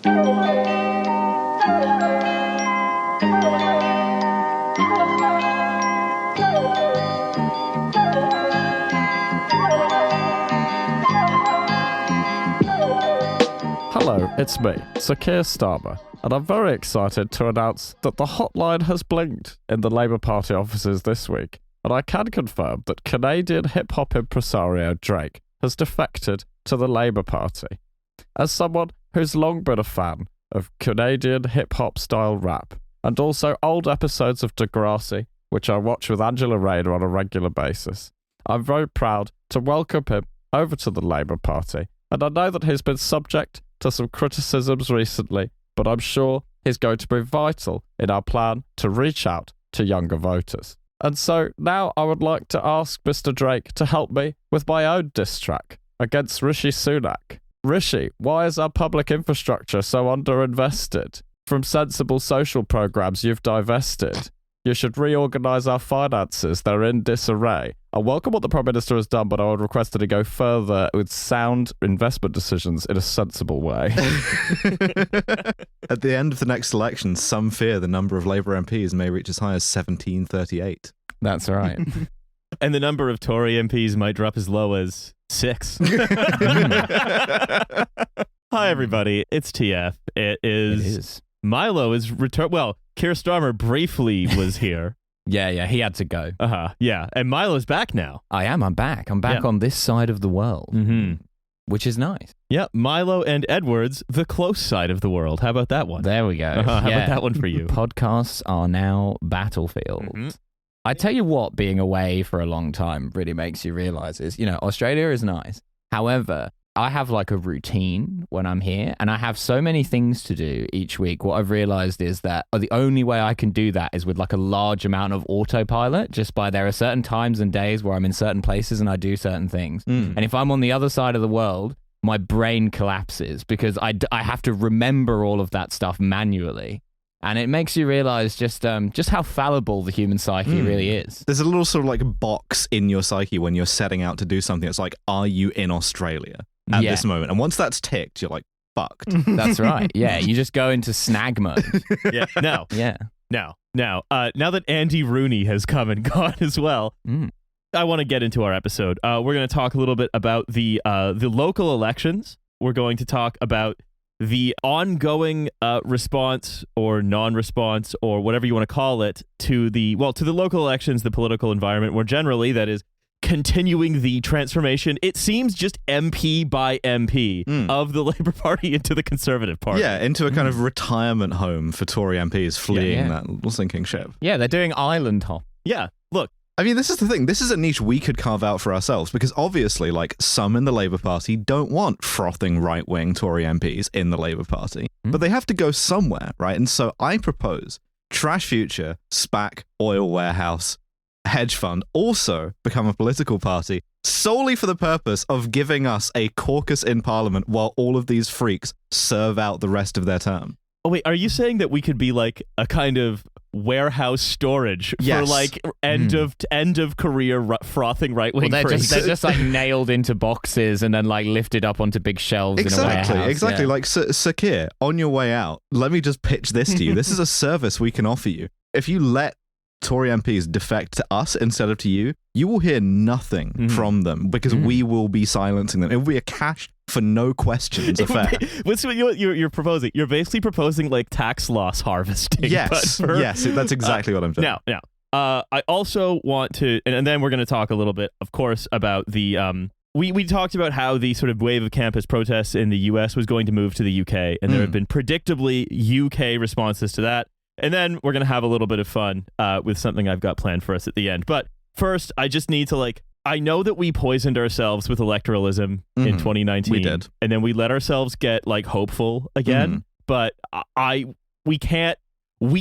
Hello, it's me, Sir Keir Starmer, and I'm very excited to announce that the hotline has blinked in the Labour Party offices this week, and I can confirm that Canadian hip-hop impresario Drake has defected to the Labour Party. As someone who's long been a fan of Canadian hip-hop style rap, and also old episodes of Degrassi, which I watch with Angela Rayner on a regular basis, I'm very proud to welcome him over to the Labour Party, and I know that he's been subject to some criticisms recently, but I'm sure he's going to be vital in our plan to reach out to younger voters. And so now I would like to ask Mr. Drake to help me with my own diss track against Rishi Sunak. Rishi, why is our public infrastructure so underinvested? From sensible social programs you've divested. You should reorganise our finances, they're in disarray. I welcome what the Prime Minister has done, but I would request that he go further with sound investment decisions in a sensible way. At the end of the next election, some fear the number of Labour MPs may reach as high as 1738. That's right. And the number of Tory MPs might drop as low as 6. Hi, everybody. It's TF. It is. Milo is returned. Well, Keir Starmer briefly was here. Yeah, he had to go. Yeah, and Milo's back now. I'm back. I'm back on this side of the world, which is nice. Yeah, Milo and Edwards, the close side of the world. How about that one? There we go. How about that one for you? Podcasts are now battlefields. I tell you what, being away for a long time really makes you realize is, Australia is nice. However, I have like a routine when I'm here, and I have so many things to do each week. What I've realized is that the only way I can do that is with like a large amount of autopilot, just by there are certain times and days where I'm in certain places and I do certain things. And if I'm on the other side of the world, my brain collapses because I have to remember all of that stuff manually. And it makes you realize just how fallible the human psyche really is. There's a little sort of like a box in your psyche when you're setting out to do something. It's like, are you in Australia at this moment? And once that's ticked, you're like, fucked. That's right. Yeah, you just go into snag mode. Now that Andy Rooney has come and gone as well, I want to get into our episode. We're going to talk a little bit about the local elections. We're going to talk about the ongoing response or non-response or whatever you want to call it to the local elections, the political environment more generally, that is continuing the transformation, it seems just MP by MP of the Labour Party into the Conservative Party. Yeah, into a kind of retirement home for Tory MPs fleeing that little sinking ship. Yeah, they're doing island hop. Yeah, look. I mean, this is the thing. This is a niche we could carve out for ourselves because obviously, like, some in the Labour Party don't want frothing right-wing Tory MPs in the Labour Party, but they have to go somewhere, right? And so I propose Trash Future, SPAC, Oil Warehouse, hedge fund also become a political party solely for the purpose of giving us a caucus in Parliament while all of these freaks serve out the rest of their term. Oh, wait, are you saying that we could be like a kind of warehouse storage for like end of career frothing right-wing freaks? They're just like nailed into boxes and then like lifted up onto big shelves in a warehouse. Exactly. Like, Sir Keir, on your way out, let me just pitch this to you. This is a service we can offer you. If you let Tory MPs defect to us instead of to you, you will hear nothing from them because we will be silencing them. It will be a cash for no questions affair. What's what you're proposing? You're basically proposing like tax loss harvesting. Yes, that's exactly what I'm doing. Now, I also want to, and then we're going to talk a little bit, of course, about the we talked about how the sort of wave of campus protests in the US was going to move to the UK, and there have been predictably UK responses to that. And then we're going to have a little bit of fun with something I've got planned for us at the end. But first, I just need to I know that we poisoned ourselves with electoralism in 2019. We did. And then we let ourselves get hopeful again. But we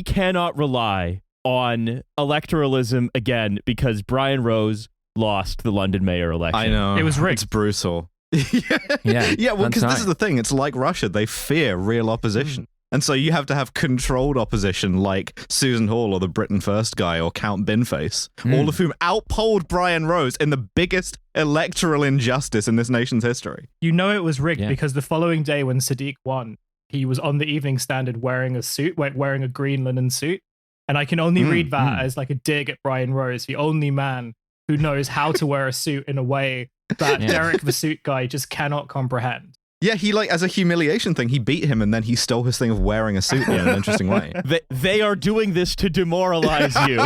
cannot rely on electoralism again because Brian Rose lost the London mayor election. I know. It was rigged. It's brutal. Yeah, well, because this is the thing. It's like Russia. They fear real opposition. And so you have to have controlled opposition like Susan Hall or the Britain First guy or Count Binface, all of whom outpolled Brian Rose in the biggest electoral injustice in this nation's history. You know it was rigged because the following day when Sadiq won, he was on the Evening Standard wearing a suit, wearing a green linen suit. And I can only read that as like a dig at Brian Rose, the only man who knows how to wear a suit in a way that Derek the suit guy just cannot comprehend. Yeah, he like as a humiliation thing, he beat him and then he stole his thing of wearing a suit in an interesting way. They are doing this to demoralize you.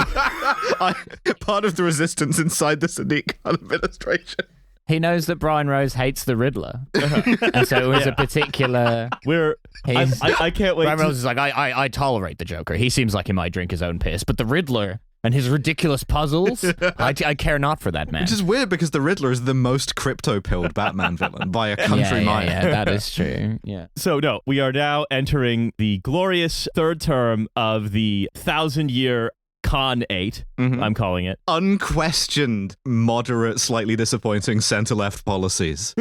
Part of the resistance inside the Sadiq administration. He knows that Brian Rose hates the Riddler. And so it was a particular... I can't wait. Brian Rose is like, I tolerate the Joker. He seems like he might drink his own piss. But the Riddler and his ridiculous puzzles, I care not for that man. Which is weird because the Riddler is the most crypto-pilled Batman villain by a country mile. Yeah, that is true. Yeah. So, no, we are now entering the glorious third term of the 1,000-year Con 8, I'm calling it. Unquestioned, moderate, slightly disappointing center-left policies.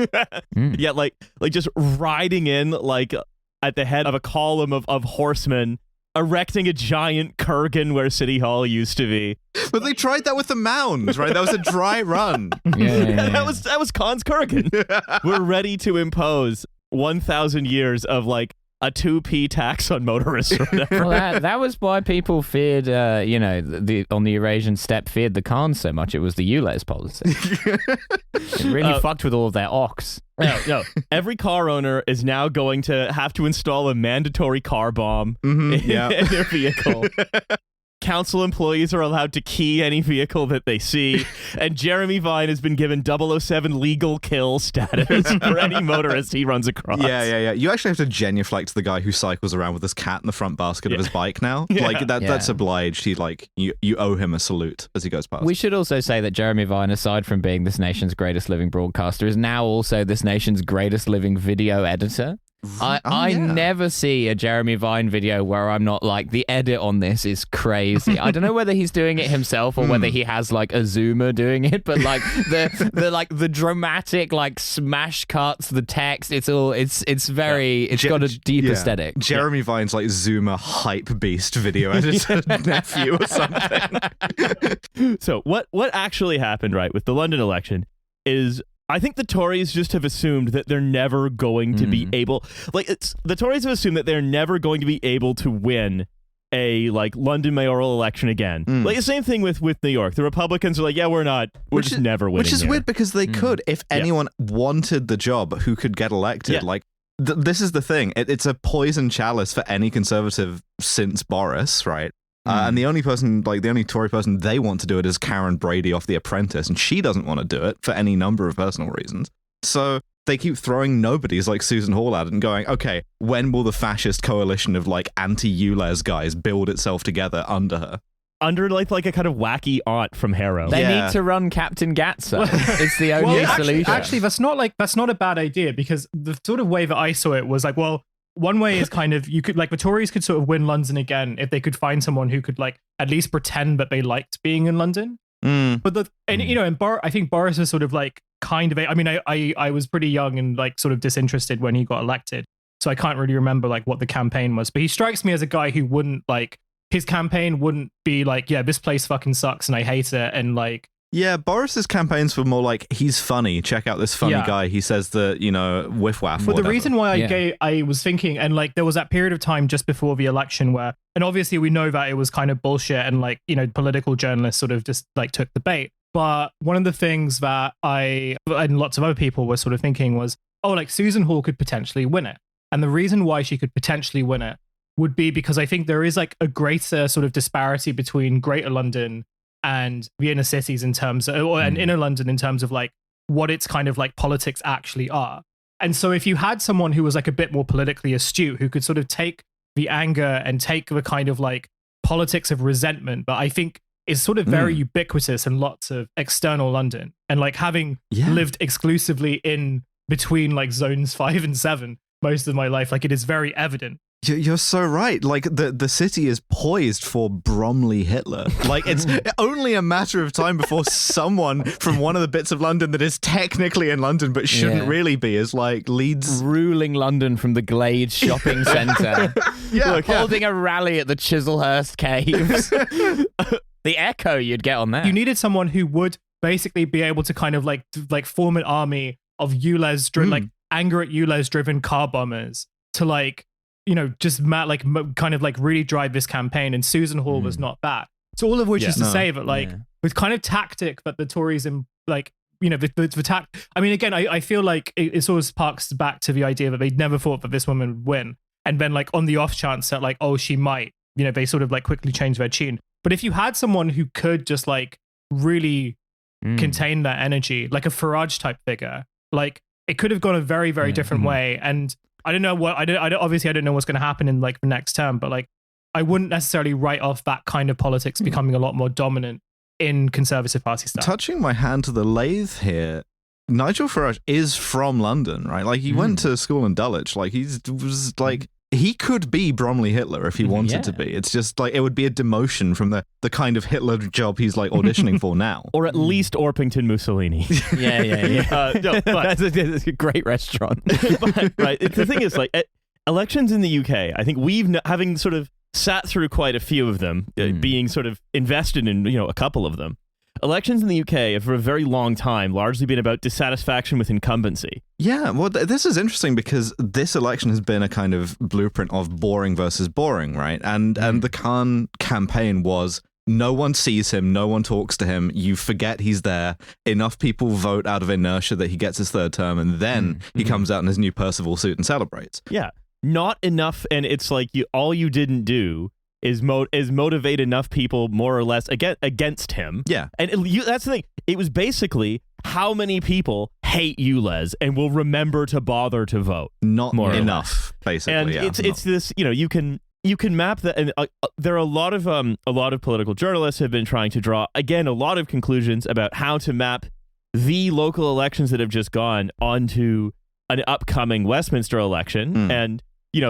Yeah, like just riding in like at the head of a column of horsemen, erecting a giant kurgan where City Hall used to be. But they tried that with the mound, right? That was a dry run. Yeah. That was Khan's kurgan. We're ready to impose 1,000 years of like a 2p tax on motorists or whatever. Well, that was why people feared, on the Eurasian steppe feared the Khan so much. It was the ULEZ policy. It really fucked with all of their ox. No. Every car owner is now going to have to install a mandatory car bomb in their vehicle. Council employees are allowed to key any vehicle that they see, and Jeremy Vine has been given 007 legal kill status for any motorist he runs across. Yeah. You actually have to genuflect the guy who cycles around with his cat in the front basket of his bike now. Like that's obliged. He you owe him a salute as he goes past. We should also say that Jeremy Vine, aside from being this nation's greatest living broadcaster, is now also this nation's greatest living video editor. I never see a Jeremy Vine video where I'm not like, the edit on this is crazy. I don't know whether he's doing it himself or whether he has like a zoomer doing it, but like the dramatic like smash cuts, the text, it's got a deep aesthetic. Jeremy Vine's like zoomer hype beast video editor nephew or something. So what actually happened, right, with the London election is, I think the Tories just have assumed that they're never going to be able, the Tories have assumed that they're never going to be able to win a like London mayoral election again. Like the same thing with New York. The Republicans are like, we're just never winning. Which is weird because they could, if anyone wanted the job who could get elected. Yeah. Like this is the thing. It's a poison chalice for any conservative since Boris, right? And the only Tory person they want to do it is Karen Brady off The Apprentice, and she doesn't want to do it for any number of personal reasons. So they keep throwing nobodies like Susan Hall at it and going, okay, when will the fascist coalition of like anti-ULEZ guys build itself together under her? Under like a kind of wacky aunt from Harrow. They need to run Captain Gatso. It's the only solution. Actually, that's not a bad idea, because the sort of way that I saw it was like, well, one way is kind of, you could like, the Tories could sort of win London again if they could find someone who could like at least pretend that they liked being in London. But I think Boris was sort of like kind of I was pretty young and like sort of disinterested when he got elected, so I can't really remember like what the campaign was, but he strikes me as a guy who wouldn't like, his campaign wouldn't be like, yeah, this place fucking sucks and I hate it, and like, yeah, Boris's campaigns were more like, he's funny. Check out this funny guy. He says the, whiff waff. But the reason why I was thinking, and like there was that period of time just before the election where, and obviously we know that it was kind of bullshit and like, political journalists sort of just like took the bait. But one of the things that I and lots of other people were sort of thinking was, oh, like Susan Hall could potentially win it. And the reason why she could potentially win it would be because I think there is like a greater sort of disparity between Greater London and the inner cities in terms of, and inner London in terms of like what its kind of like politics actually are. And so if you had someone who was like a bit more politically astute, who could sort of take the anger and take the kind of like politics of resentment, but I think is sort of very ubiquitous in lots of external London, and like having lived exclusively in between like zones 5 and 7 most of my life, like it is very evident. You're so right. Like the city is poised for Bromley Hitler. Like it's only a matter of time before someone from one of the bits of London that is technically in London but shouldn't really be is like leads ruling London from the Glade shopping centre. Holding a rally at the Chislehurst Caves. The echo you'd get on that. You needed someone who would basically be able to kind of like form an army of ULEZ like anger at ULEZ driven car bombers to like just kind of like really drive this campaign, and Susan Hall was not that. So all of which is to say that with kind of tactic that the Tories the tact. I mean, again, I feel like it sort of sparks back to the idea that they never thought that this woman would win, and then like on the off chance that like, oh, she might, they sort of like quickly change their tune. But if you had someone who could just like really contain that energy, like a Farage type figure, like it could have gone a very, very different way. And I don't know what obviously I don't know what's going to happen in like the next term, but like I wouldn't necessarily write off that kind of politics becoming a lot more dominant in Conservative Party stuff. Touching my hand to the lathe here, Nigel Farage is from London, right? Like he went to school in Dulwich. Like he could be Bromley Hitler if he wanted to be. It's just like it would be a demotion from the kind of Hitler job he's like auditioning for now. Or at least Orpington Mussolini. No, but that's a great restaurant. Right. The thing is, like, elections in the UK, I think having sort of sat through quite a few of them, being sort of invested in, a couple of them. Elections in the UK have for a very long time largely been about dissatisfaction with incumbency. Yeah, well, this is interesting because this election has been a kind of blueprint of boring versus boring, right? And the Khan campaign was no one sees him, no one talks to him, you forget he's there, enough people vote out of inertia that he gets his third term, and then he comes out in his new Percival suit and celebrates. Yeah, not enough, and it's like all you didn't do is motivate enough people more or less against him. Yeah. And that's the thing. It was basically how many people hate you, Les, and will remember to bother to vote. Not more enough, basically. And it's this, you can map that, and there are a lot of political journalists have been trying to draw, again, a lot of conclusions about how to map the local elections that have just gone onto an upcoming Westminster election. And,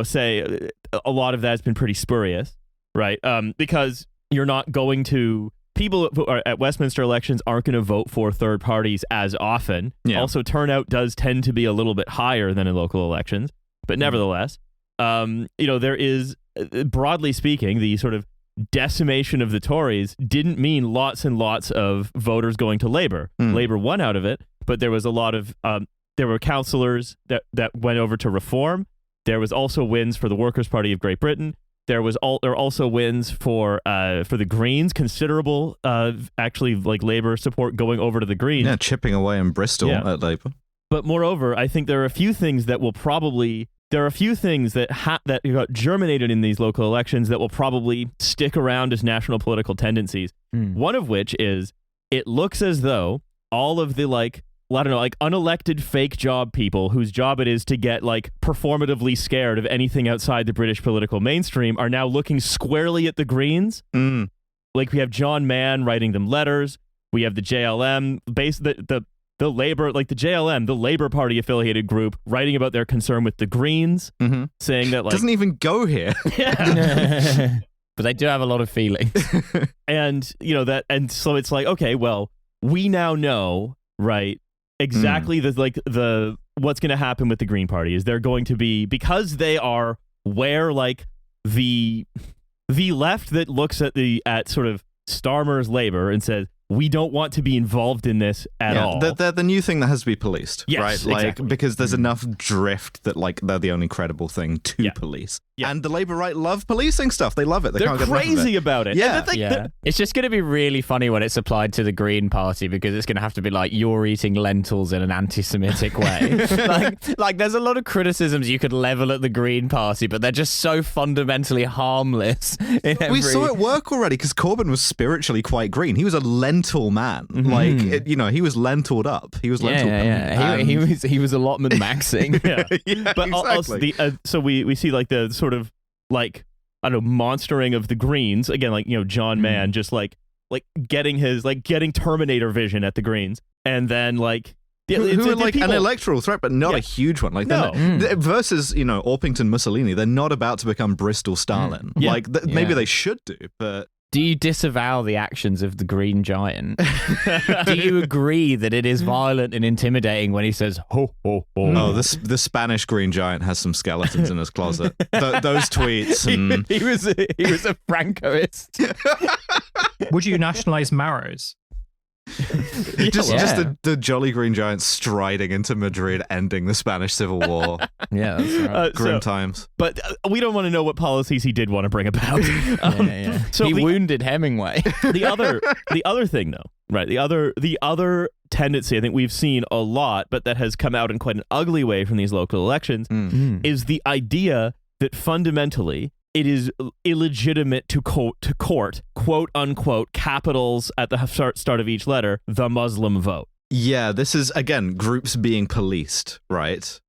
say a lot of that has been pretty spurious. Right, because you're not going to people who are at Westminster elections aren't going to vote for third parties as often. Yeah. Also, turnout does tend to be a little bit higher than in local elections, but nevertheless, there is, broadly speaking, the sort of decimation of the Tories didn't mean lots and lots of voters going to Labour. Labour won out of it, but there was a lot of there were councillors that went over to Reform. There was also wins for the Workers' Party of Great Britain. There are also wins for the Greens, considerable actually like Labour support going over to the Greens. Yeah, chipping away in Bristol at Labour. But moreover, I think there are a few things that that got germinated in these local elections that will probably stick around as national political tendencies. One of which is it looks as though all of the unelected fake job people whose job it is to get performatively scared of anything outside the British political mainstream are now looking squarely at the Greens. Like we have John Mann writing them letters. We have the JLM, the Labour, the JLM, the Labour Party affiliated group, writing about their concern with the Greens, saying that doesn't even go here. But they do have a lot of feelings. And so it's like, okay, well, we now know, right? Exactly the what's going to happen with the Green Party is they're going to be, because they are where the left that looks at sort of Starmer's Labour and says we don't want to be involved in this at all. They're the new thing that has to be policed, yes, right? Exactly. Because there's enough drift that they're the only credible thing to police. Yeah. And the Labour right love policing stuff. They love it. They're can't get enough of crazy about it. Yeah. It's just going to be really funny when it's applied to the Green Party because it's going to have to be like you're eating lentils in an anti-Semitic way. like there's a lot of criticisms you could level at the Green Party, but they're just so fundamentally harmless. We saw it work already because Corbyn was spiritually quite green. He was a lentil man. He was lentiled up. He was lentil. He was allotment maxing. But exactly. Also so we see the sort of monstering of the Greens again, John Mann just getting Terminator vision at the Greens, and then who are an electoral threat, but not a huge one. Versus Orpington Mussolini, they're not about to become Bristol Stalin. Maybe they should do, but. Do you disavow the actions of the Green Giant? Do you agree that it is violent and intimidating when he says ho ho ho? Oh, the Spanish Green Giant has some skeletons in his closet. Those tweets. He was a Francoist. Would you nationalize marrows? Just the Jolly Green Giants striding into Madrid, ending the Spanish Civil War. Yeah, that's right. Grim times. But we don't want to know what policies he did want to bring about. So he wounded Hemingway. The other thing, though, right? The other tendency I think we've seen a lot, but that has come out in quite an ugly way from these local elections, is the idea that fundamentally it is illegitimate to court, quote unquote, capitals at the start of each letter, the Muslim vote. Yeah, this is, again, groups being policed, right?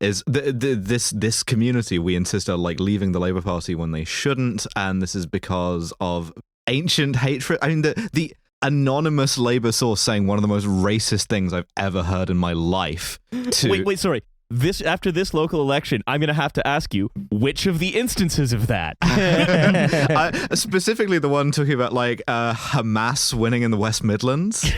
Is this community we insist are like leaving the Labour Party when they shouldn't, and this is because of ancient hatred. I mean, the anonymous Labour source saying one of the most racist things I've ever heard in my life. Wait, sorry. After this local election, I'm going to have to ask you, which of the instances of that? Specifically the one talking about like Hamas winning in the West Midlands.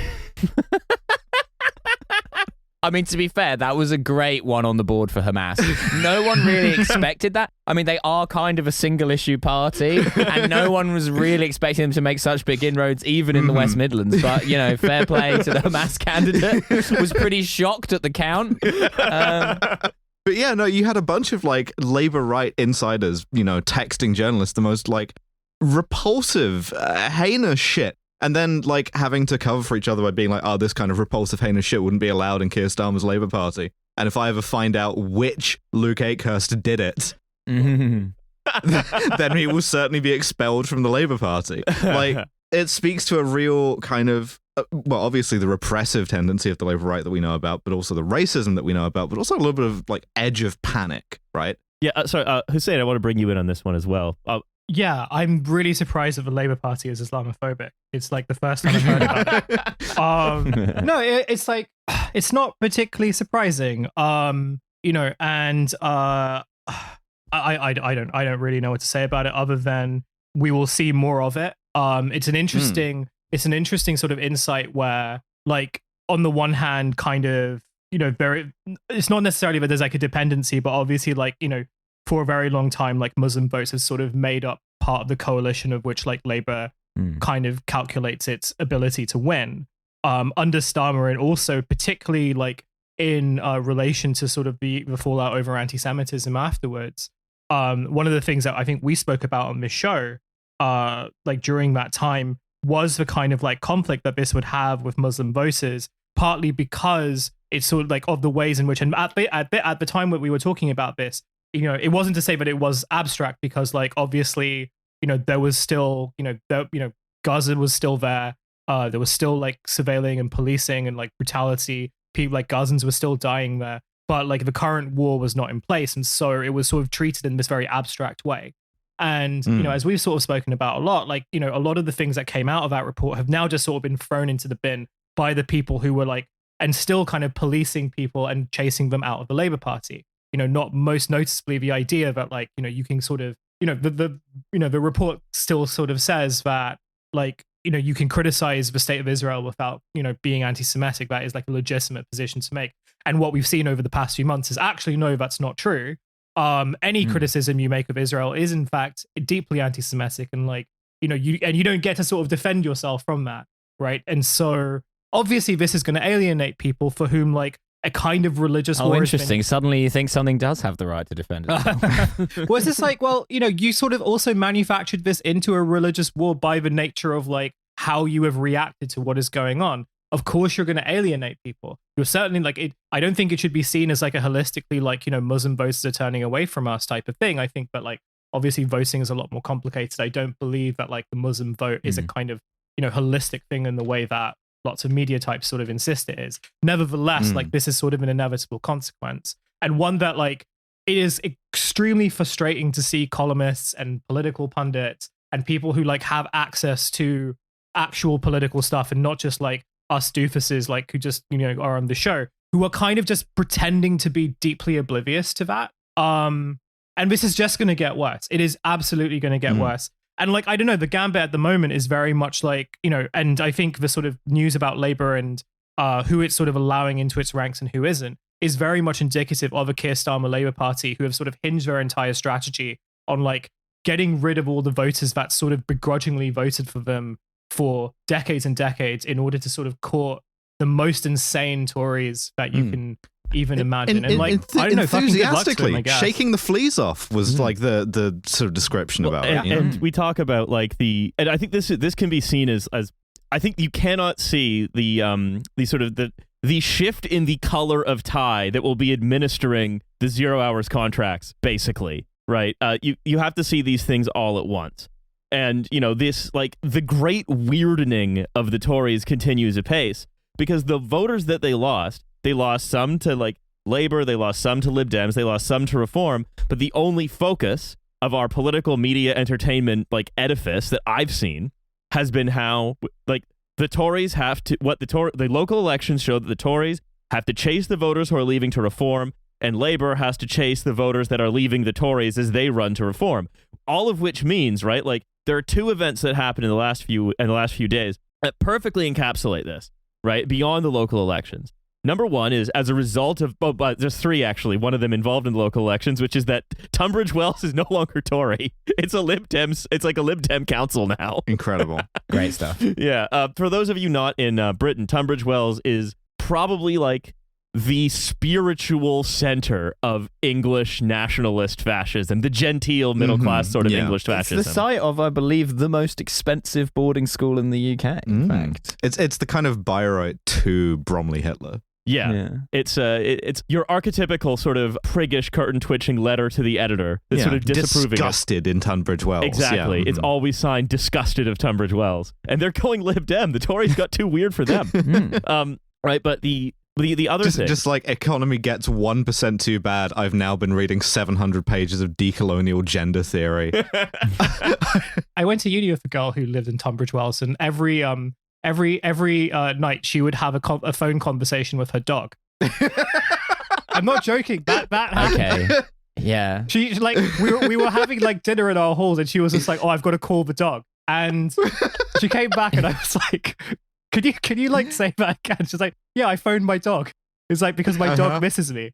I mean, to be fair, that was a great one on the board for Hamas. No one really expected that. I mean, they are kind of a single-issue party, and no one was really expecting them to make such big inroads, even in the West Midlands. But, you know, fair play to the Hamas candidate. Was pretty shocked at the count. But yeah, no, you had a bunch of, like, Labour right insiders, you know, texting journalists the most, like, repulsive, heinous shit. And then, like, having to cover for each other by being like, oh, this kind of repulsive, heinous shit wouldn't be allowed in Keir Starmer's Labour Party. And if I ever find out which Luke Akehurst did it, then he will certainly be expelled from the Labour Party. Like, it speaks to a real kind of, well, obviously the repressive tendency of the Labour right that we know about, but also the racism that we know about, but also a little bit of, like, edge of panic, right? Yeah, sorry, Hussein, I want to bring you in on this one as well. Yeah, I'm really surprised that the Labour Party is Islamophobic. It's like the first time I've heard about it. No, it's like, it's not particularly surprising. You know, and I don't really know what to say about it other than we will see more of it. It's an interesting sort of insight where, like, on the one hand, kind of, you know, it's not necessarily that there's like a dependency, but obviously, like, you know, for a very long time, like, Muslim votes has sort of made up part of the coalition of which, like, Labour kind of calculates its ability to win under Starmer, and also particularly, like, in relation to sort of the fallout over anti-Semitism afterwards. One of the things that I think we spoke about on this show, like, during that time, was the kind of, like, conflict that this would have with Muslim voters, partly because it's sort of like of the ways in which, and at the time that we were talking about this, you know, it wasn't to say that it was abstract, because, like, obviously, you know, there was still, Gaza was still there. There was still, like, surveilling and policing and, like, brutality. People, like, Gazans were still dying there. But, like, the current war was not in place. And so it was sort of treated in this very abstract way. And, you know, as we've sort of spoken about a lot, like, you know, a lot of the things that came out of that report have now just sort of been thrown into the bin by the people who were, like, and still kind of policing people and chasing them out of the Labour Party. You know, not most noticeably the idea that, like, you know, you can sort of, you know, the report still sort of says that, like, you know, you can criticize the state of Israel without, you know, being anti-Semitic. That is, like, a legitimate position to make. And what we've seen over the past few months is actually, no, that's not true. Any criticism you make of Israel is, in fact, deeply anti-Semitic, and, like, you know, you don't get to sort of defend yourself from that, right? And so obviously this is going to alienate people for whom, like, a kind of religious war. Interesting. Suddenly you think something does have the right to defend itself. Well, it's just like, well, you know, you sort of also manufactured this into a religious war by the nature of, like, how you have reacted to what is going on. Of course, you're going to alienate people. You're certainly, like, I don't think it should be seen as, like, a holistically, like, you know, Muslim voters are turning away from us type of thing. I think that, like, obviously voting is a lot more complicated. I don't believe that, like, the Muslim vote is a kind of, you know, holistic thing in the way that lots of media types sort of insist it is. Nevertheless, like, this is sort of an inevitable consequence, and one that, like, it is extremely frustrating to see columnists and political pundits and people who, like, have access to actual political stuff, and not just, like, us doofuses, like, who just, you know, are on the show, who are kind of just pretending to be deeply oblivious to that. And this is just going to get worse. It is absolutely going to get worse. And, like, I don't know, the gambit at the moment is very much like, you know, and I think the sort of news about Labour and who it's sort of allowing into its ranks and who isn't is very much indicative of a Keir Starmer Labour Party who have sort of hinged their entire strategy on, like, getting rid of all the voters that sort of begrudgingly voted for them for decades and decades in order to sort of court the most insane Tories that you can even imagine. And like, I don't know, fucking good luck to them, I guess. Shaking the fleas off was like the sort of description about it. And we talk about like and I think this can be seen as I think you cannot see the sort of the shift in the color of tie that will be administering the 0 hours contracts, basically, right? You have to see these things all at once. And, you know, this, like, the great weirding of the Tories continues apace because the voters that they lost some to, like, Labour, they lost some to Lib Dems, they lost some to Reform, but the only focus of our political media entertainment, like, edifice that I've seen has been how, like, the Tories have to, the local elections show that the Tories have to chase the voters who are leaving to Reform, and Labour has to chase the voters that are leaving the Tories as they run to Reform. All of which means, right, like, there are two events that happened in the last few days that perfectly encapsulate this, right, beyond the local elections. Number one is as a result of, but there's three actually, one of them involved in the local elections, which is that Tunbridge Wells is no longer Tory. It's a Lib Dems, it's like a Lib Dem council now. Incredible. Great stuff. Yeah. For those of you not in Britain, Tunbridge Wells is probably like the spiritual center of English nationalist fascism, the genteel middle class sort of English fascism. It's the site of, I believe, the most expensive boarding school in the UK. In fact, it's the kind of Bayreuth to Bromley Hitler. Yeah. It's your archetypical sort of priggish, curtain-twitching letter to the editor that's sort of disapproving. Disgusted in Tunbridge Wells. Exactly. Yeah. It's always signed disgusted of Tunbridge Wells. And they're going Lib Dem. The Tories got too weird for them. Right, but the other thing... Just like economy gets 1% too bad, I've now been reading 700 pages of decolonial gender theory. I went to uni with a girl who lived in Tunbridge Wells, and every night she would have a phone conversation with her dog. I'm not joking. That happened. Okay. Yeah. She like we were having like dinner in our halls, and she was just like, "Oh, I've got to call the dog." And she came back, and I was like, "Can you like say that again?" She's like, "Yeah, I phoned my dog. It's like because my dog misses me."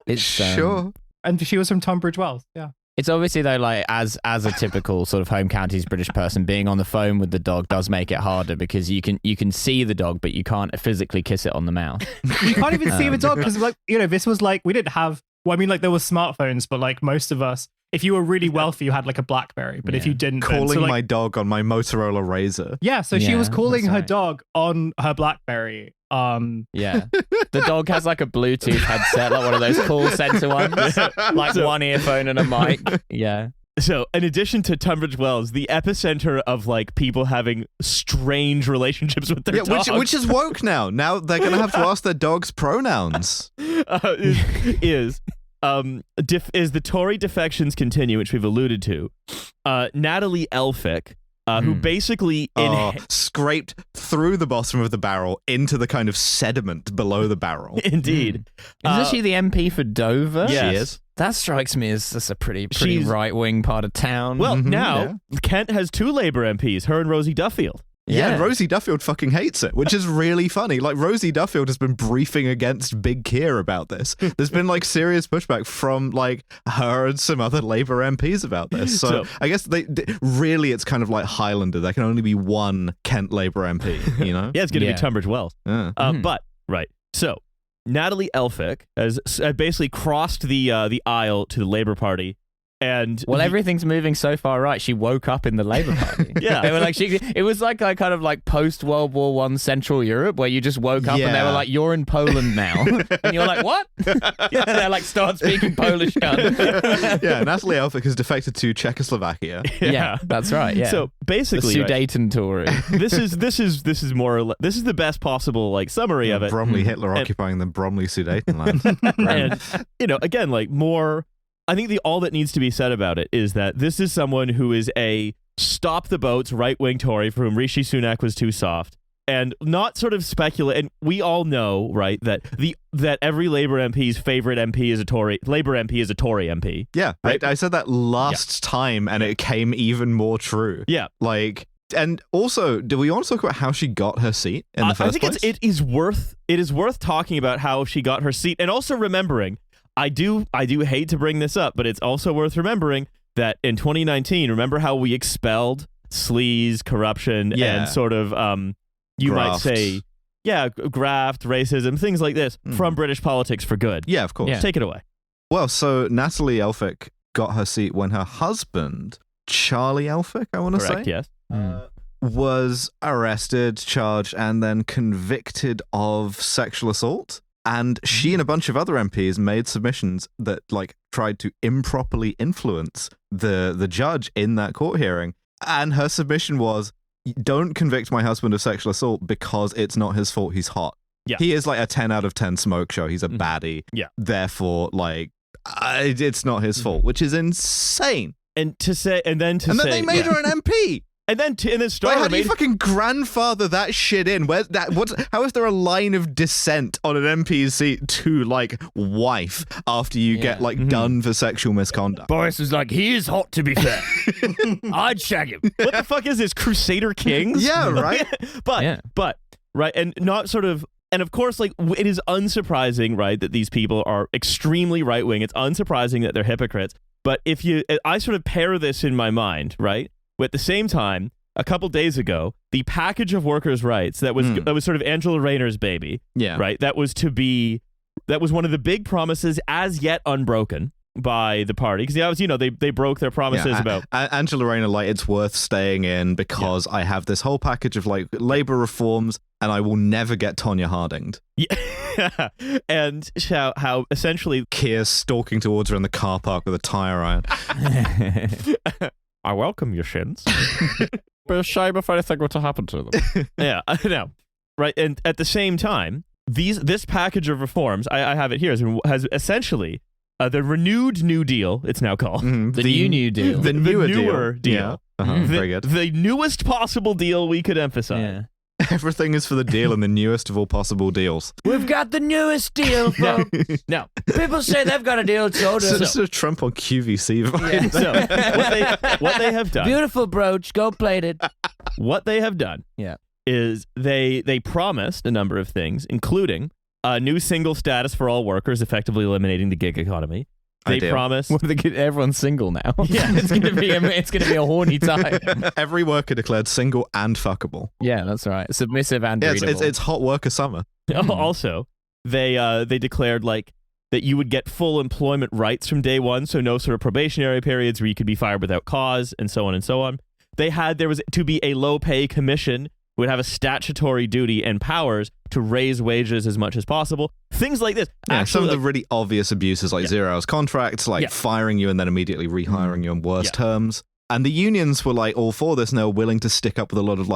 It's sure. And she was from Tunbridge Wells. Yeah. It's obviously though, like as a typical sort of home counties British person, being on the phone with the dog does make it harder because you can see the dog, but you can't physically kiss it on the mouth. You can't even see the dog because, like, you know, this was like we didn't have. Well, I mean, like there were smartphones, but like most of us, if you were really wealthy, you had like a BlackBerry. But if you didn't, calling my dog on my Motorola Razr. Yeah, so she was calling her dog on her BlackBerry. Yeah, the dog has like a Bluetooth headset, like one of those call center ones, like one earphone and a mic. Yeah. So, in addition to Tunbridge Wells, the epicenter of like people having strange relationships with their dogs, which is woke now. Now they're gonna have to ask their dogs' pronouns. Is the Tory defections continue, which we've alluded to. Natalie Elphick, who basically scraped through the bottom of the barrel into the kind of sediment below the barrel. Indeed. Isn't she the MP for Dover? Yes. She is. That strikes me as that's a pretty right-wing part of town. Well, now Kent has two Labour MPs, her and Rosie Duffield. Yeah, Rosie Duffield fucking hates it, which is really funny. Like, Rosie Duffield has been briefing against Big Keir about this. There's been, like, serious pushback from, like, her and some other Labour MPs about this. So I guess really it's kind of like Highlander. There can only be one Kent Labour MP, you know? Yeah, it's going to be Tunbridge Wells. But, right, so Natalie Elphick has basically crossed the aisle to the Labour Party. And everything's moving so far right. She woke up in the Labour Party. Yeah, they were like it was like kind of like post World War I Central Europe, where you just woke up and they were like, "You're in Poland now," and you're like, "What?" Yeah, they're like, "Start speaking Polish, cunt." Yeah, Natalie Elphick has defected to Czechoslovakia. Yeah, that's right. Yeah. So basically, the Sudeten Tory. This is more or less, this is the best possible like summary of it. Bromley Hitler occupying the Bromley Sudeten land. And you know, again, like more. I think all that needs to be said about it is that this is someone who is a stop the boats right-wing Tory for whom Rishi Sunak was too soft, and not sort of speculate. And we all know, right, that every Labour MP's favorite MP is a Tory. Labour MP is a Tory MP. Yeah, right? I said that last time, and it came even more true. Yeah, like. And also, do we want to talk about how she got her seat in the first place? I think it is worth talking about how she got her seat, and also remembering. I do hate to bring this up, but it's also worth remembering that in 2019, remember how we expelled sleaze, corruption, and sort of, you Graft. might say, graft, racism, things like this from British politics for good. Yeah, of course. Yeah. Take it away. Well, so Natalie Elphicke got her seat when her husband, Charlie Elphicke, I want to say, Correct, yes. was arrested, charged, and then convicted of sexual assault. And she and a bunch of other MPs made submissions that tried to improperly influence the judge in that court hearing. And her submission was, don't convict my husband of sexual assault because it's not his fault, he's hot. Yeah. He is like a 10 out of 10 smoke show. He's a baddie. Yeah. Therefore, it's not his fault, which is insane. And then they made her an MP. And then Starmer How do you fucking grandfather that shit in? How is there a line of descent on an MP's seat to wife after you get done for sexual misconduct? Boris was like, he is hot, to be fair. I'd shag him. What the fuck is this, Crusader Kings? Yeah, right. But right, and not sort of. And of course, it is unsurprising, right, that these people are extremely right wing. It's unsurprising that they're hypocrites. But I sort of pair this in my mind, right? At the same time, a couple days ago, the package of workers' rights that was sort of Angela Rayner's baby, right? That was one of the big promises as yet unbroken by the party, because they broke their promises about Angela Rayner. It's worth staying in because I have this whole package of labor reforms, and I will never get Tonya Hardinged. Yeah, and how essentially Keir's stalking towards her in the car park with a tire iron. I welcome your shins. But a shame if anything were to happen to them. Yeah, I know. Right, and at the same time, this package of reforms, I have it here, has essentially the renewed New Deal, it's now called. The new deal. The newer deal. Yeah. Very good. The newest possible deal we could emphasize. Yeah. Everything is for the deal and the newest of all possible deals. We've got the newest deal, folks. Now, people say they've got a deal, so So this is Trump on QVC vibe. So what they have done. Beautiful brooch, gold plated. What they have done is they promised a number of things, including a new single status for all workers, effectively eliminating the gig economy. They promised. Well, everyone's single now. Yeah, it's gonna be a horny time. Every worker declared single and fuckable. Yeah, that's right. Submissive and readable. It's hot worker summer. Also, they declared that you would get full employment rights from day one, so no sort of probationary periods where you could be fired without cause, and so on and so on. There was to be a low pay commission, would have a statutory duty and powers to raise wages as much as possible. Things like this. Yeah, some of the really obvious abuses, 0 hours contracts, firing you and then immediately rehiring you on worse terms. And the unions were all for this, and they were willing to stick up with a lot of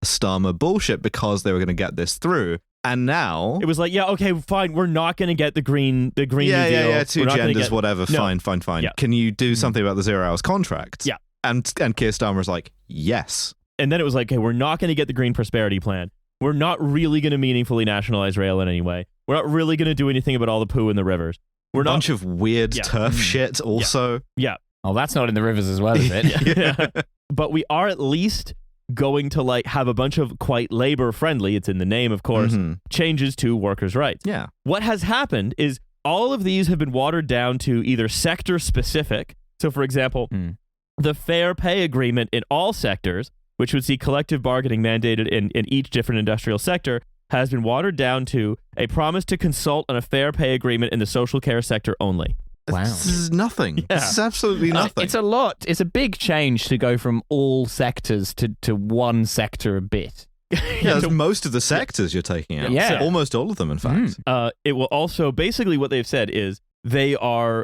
Starmer bullshit because they were going to get this through. And now it was okay, fine, we're not going to get the green New Deal. Yeah, two genders, whatever. No. Fine. Yeah. Can you do something about the 0 hours contracts? Yeah. And Keir Starmer was like, yes. And then it was okay, we're not going to get the Green Prosperity Plan. We're not really going to meaningfully nationalize rail in any way. We're not really going to do anything about all the poo in the rivers. We're not. Bunch of weird turf shit also. Yeah. Oh, that's not in the rivers as well, is it? Yeah. But we are at least going to have a bunch of quite labor friendly, it's in the name, of course, changes to workers' rights. Yeah. What has happened is all of these have been watered down to either sector specific. So, for example, the fair pay agreement in all sectors, which would see collective bargaining mandated in each different industrial sector, has been watered down to a promise to consult on a fair pay agreement in the social care sector only. Wow. This is nothing. Yeah. This is absolutely nothing. It's a lot. It's a big change to go from all sectors to one sector a bit. Yeah, most of the sectors you're taking out. Yeah. Almost all of them, in fact. It will also, basically what they've said is they have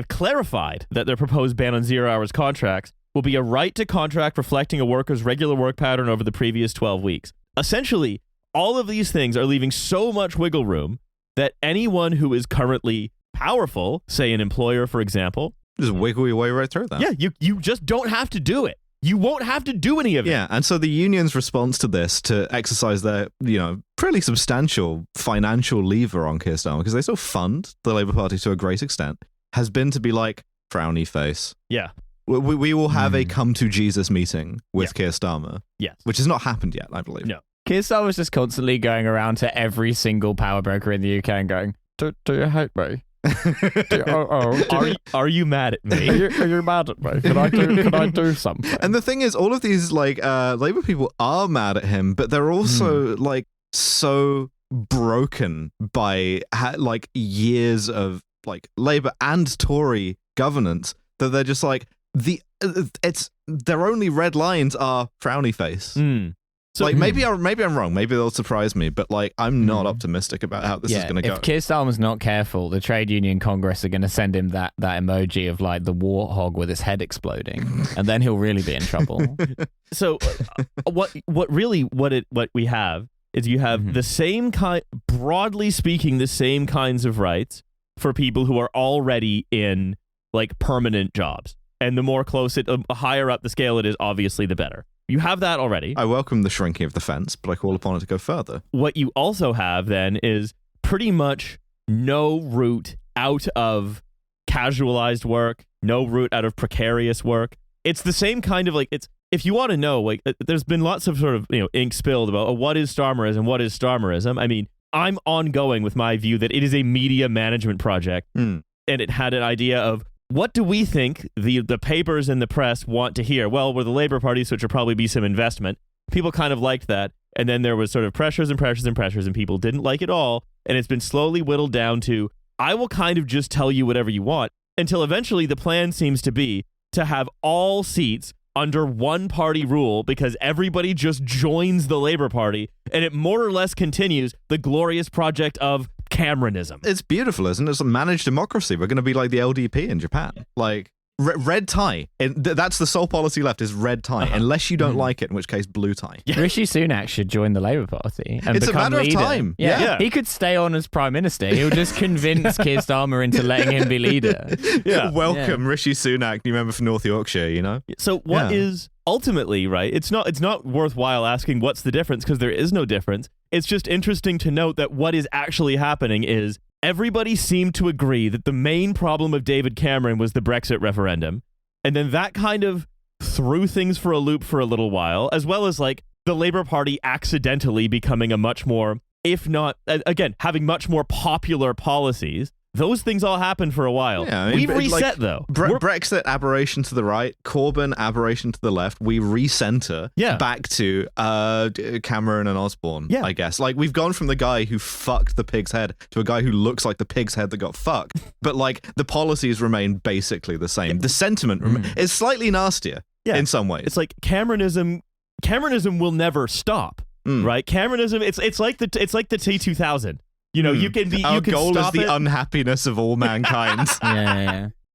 clarified that their proposed ban on 0 hours contracts will be a right to contract reflecting a worker's regular work pattern over the previous 12 weeks. Essentially, all of these things are leaving so much wiggle room that anyone who is currently powerful, say an employer, for example, just wiggle your way right through that. Yeah, you just don't have to do it. You won't have to do any of it. Yeah, and so the union's response to this, to exercise their, pretty substantial financial lever on Keir Starmer, because they still fund the Labour Party to a great extent, has been to be frowny face. Yeah. We will have a come to Jesus meeting with Keir Starmer. Yes. Which has not happened yet, I believe. No. Keir Starmer's just constantly going around to every single power broker in the UK and going, Do you hate me? Are you mad at me? Are you mad at me? Can I do something? And the thing is, all of these Labour people are mad at him, but they're also like so broken by years of like Labour and Tory governance that they're just like their only red lines are frowny face. So maybe I'm wrong. Maybe they'll surprise me, but like I'm not optimistic about how this is going to go. If Keir Starmer's not careful, the Trade Union Congress are going to send him that emoji of like the warthog with his head exploding, and then he'll really be in trouble. So what we have is you have the same kind, broadly speaking, the same kinds of rights for people who are already in like permanent jobs, and the more close higher up the scale it is, obviously the better. You have that already. I welcome the shrinking of the fence, but I call upon it to go further. What you also have then is pretty much no route out of casualized work, no route out of precarious work. It's the same kind of if you want to know, there's been lots of sort of, ink spilled about what is Starmerism, what is Starmerism. I mean, I'm ongoing with my view that it is a media management project, and it had an idea of, what do we think the papers and the press want to hear? Well, we're the Labour Party, so it should probably be some investment. People kind of liked that. And then there was sort of pressures, and people didn't like it all. And it's been slowly whittled down to, I will kind of just tell you whatever you want, until eventually the plan seems to be to have all seats under one party rule, because everybody just joins the Labour Party, and it more or less continues the glorious project of Cameronism. It's beautiful, isn't it? It's a managed democracy. We're going to be like the LDP in Japan. Like, red tie. That's the sole policy left, is red tie, unless you don't like it, in which case blue tie. Rishi Sunak should join the Labour Party and it's become a matter leader. of time. Yeah. He could stay on as Prime Minister. He'll just convince Keir Starmer into letting him be leader. Welcome, Rishi Sunak, you remember from North Yorkshire, So what is ultimately, right? It's not worthwhile asking what's the difference, because there is no difference. It's just interesting to note that what is actually happening is everybody seemed to agree that the main problem of David Cameron was the Brexit referendum. And then that kind of threw things for a loop for a little while, as well as like the Labour Party accidentally becoming a much more, if not, again, having much more popular policies. Those things all happened for a while. Yeah, I mean, We've reset, though. Brexit, aberration to the right. Corbyn, aberration to the left. We recenter back to Cameron and Osborne, I guess. Like, we've gone from the guy who fucked the pig's head to a guy who looks like the pig's head that got fucked. But, like, the policies remain basically the same. The sentiment is slightly nastier in some ways. It's like Cameronism will never stop, right? Cameronism, it's like the T2000. You can be. Our you can goal stop is the it. unhappiness of all mankind.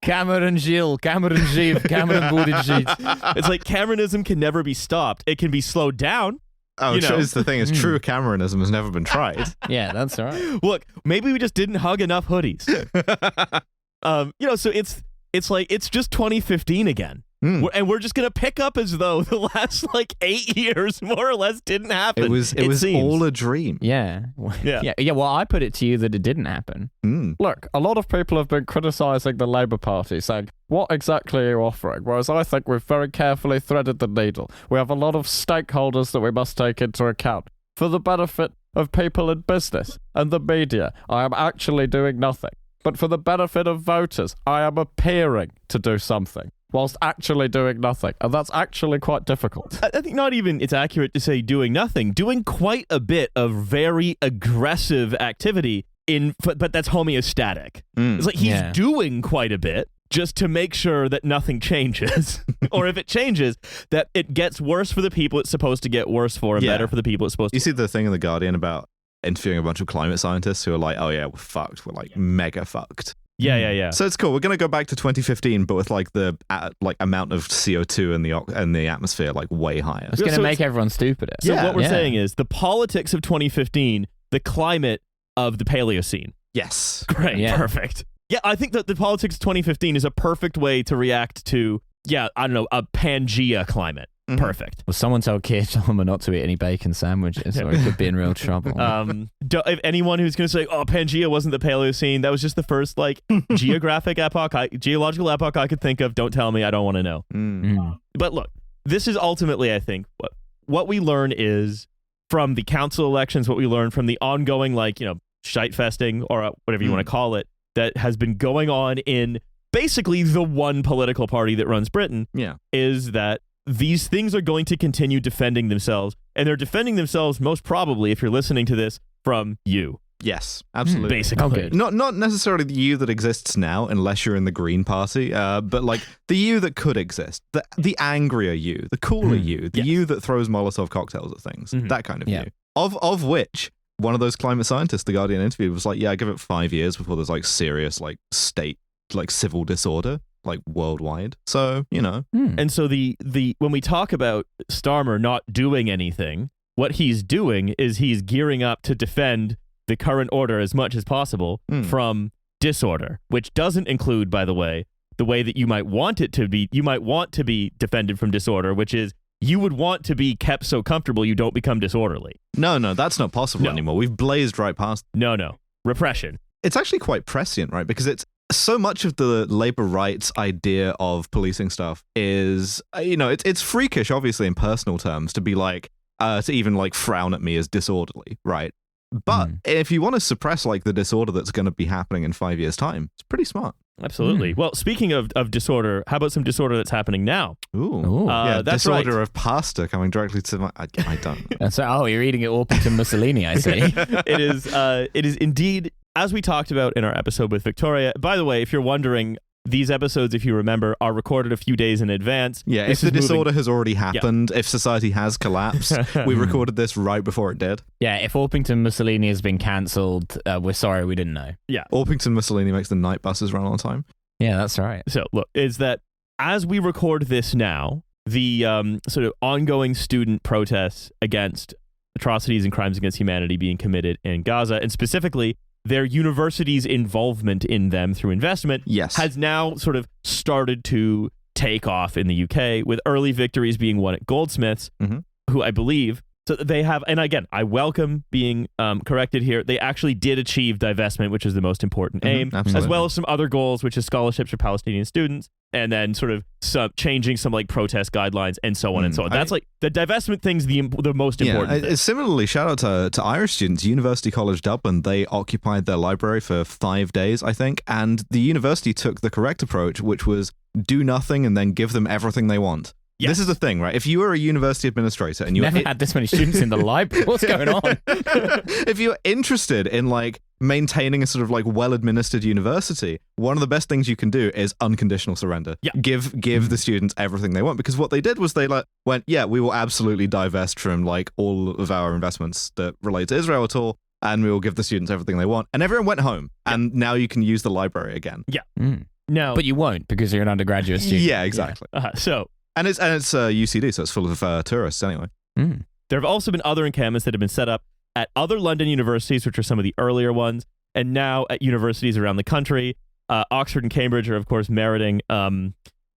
Cameron Gilles, Cameron Gilles, Cameron Buttigieg. It's like Cameronism can never be stopped. It can be slowed down. Oh, it's the thing is, true Cameronism has never been tried. Yeah, that's all right. Look, maybe we just didn't hug enough hoodies. So it's just 2015 again. And we're just going to pick up as though the last 8 years more or less didn't happen. It was all a dream. Yeah. Well, I put it to you that it didn't happen. Look, a lot of people have been criticising the Labour Party, saying, what exactly are you offering? Whereas I think we've very carefully threaded the needle. We have a lot of stakeholders that we must take into account for the benefit of people in business and the media. I am actually doing nothing. But for the benefit of voters, I am appearing to do something, whilst actually doing nothing. And that's actually quite difficult. I think not even it's accurate to say doing nothing. Doing quite a bit of very aggressive activity, but that's homeostatic. It's like he's doing quite a bit just to make sure that nothing changes. Or if it changes, that it gets worse for the people it's supposed to get worse for, and better for the people it's supposed to. You see the thing in The Guardian about interviewing a bunch of climate scientists who are like, oh yeah, we're fucked. We're like mega fucked. Yeah. So it's cool. We're going to go back to 2015, but with the amount of CO2 in the atmosphere way higher. It's going to make everyone stupider. So what we're saying is the politics of 2015, the climate of the Paleocene. Yes. Great. Yeah. Perfect. Yeah, I think that the politics of 2015 is a perfect way to react to, a Pangea climate. Perfect. Well, someone told Keir Starmer not to eat any bacon sandwiches, or he could be in real trouble. If anyone who's going to say, Pangea wasn't the Paleocene, that was just the first geological epoch I could think of. Don't tell me, I don't want to know. But look, this is ultimately, I think, what we learn is from the council elections, what we learn from the ongoing, shite festing, or whatever you want to call it, that has been going on in basically the one political party that runs Britain is that these things are going to continue defending themselves, and they're defending themselves most probably, if you're listening to this, from you. Yes, absolutely. Basically. Not necessarily the you that exists now, unless you're in the Green Party, but like the you that could exist, the angrier you, the cooler you, the you that throws Molotov cocktails at things, that kind of you. Of which one of those climate scientists the Guardian interviewed was like, yeah, I give it 5 years before there's like serious like state like civil disorder like worldwide. So, you know. And so the when we talk about Starmer not doing anything, what he's doing is he's gearing up to defend the current order as much as possible from disorder, which doesn't include, by the way that you might want it to be. You might want to be defended from disorder, which is you would want to be kept so comfortable you don't become disorderly. No, that's not possible anymore. We've blazed right past. No. Repression. It's actually quite prescient, right? Because it's so much of the labor rights idea of policing stuff is, it's freakish, obviously, in personal terms, to be like, to even like frown at me as disorderly, right? But if you want to suppress like the disorder that's going to be happening in 5 years' time, it's pretty smart. Absolutely. Well, speaking of disorder, how about some disorder that's happening now? Ooh. That's disorder right. of pasta coming directly to my... I don't know. So, you're eating it Orpington Mussolini, I see. It is indeed, as we talked about in our episode with Victoria. By the way, if you're wondering, these episodes, if you remember, are recorded a few days in advance. Yeah, if the disorder has already happened, if society has collapsed, we recorded this right before it did. Yeah, if Orpington Mussolini has been cancelled, we're sorry, we didn't know. Yeah. Orpington Mussolini makes the night buses run on time. Yeah, that's right. So, look, is that as we record this now, the sort of ongoing student protests against atrocities and crimes against humanity being committed in Gaza, and specifically their university's involvement in them through investment, has now sort of started to take off in the UK, with early victories being won at Goldsmiths, who I believe, so they have, and again, I welcome being corrected here, they actually did achieve divestment, which is the most important aim, as well as some other goals, which is scholarships for Palestinian students, and then sort of changing some like protest guidelines and so on and so on. That's like the divestment thing's the most important thing. Similarly, shout out to Irish students. University College Dublin, they occupied their library for 5 days, I think, and the university took the correct approach, which was do nothing and then give them everything they want. Yes. This is the thing, right? If you were a university administrator and you never had this many students in the library, what's going on? If you're interested in like maintaining a sort of like well-administered university, one of the best things you can do is unconditional surrender. Yeah. Give the students everything they want, because what they did was they like went, yeah, we will absolutely divest from like all of our investments that relate to Israel at all, and we will give the students everything they want. And everyone went home, and now you can use the library again. Yeah. No, but you won't, because you're an undergraduate student. Yeah, exactly. And it's UCD, so it's full of tourists anyway. There have also been other encampments that have been set up at other London universities, which are some of the earlier ones, and now at universities around the country. Oxford and Cambridge are, of course, meriting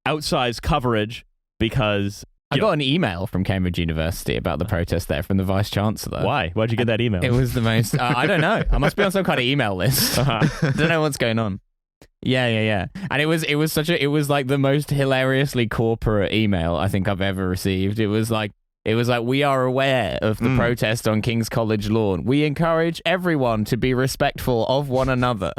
outsized coverage because... I got an email from Cambridge University about the protest there from the Vice-Chancellor. Why? Why'd you get that email? It was the most... I don't know. I must be on some kind of email list. Don't know what's going on. Yeah. And it was like the most hilariously corporate email I think I've ever received. It was like, we are aware of the protest on King's College lawn. We encourage everyone to be respectful of one another.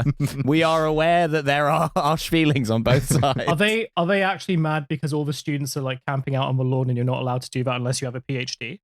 We are aware that there are harsh feelings on both sides. Are they actually mad because all the students are like camping out on the lawn and you're not allowed to do that unless you have a PhD?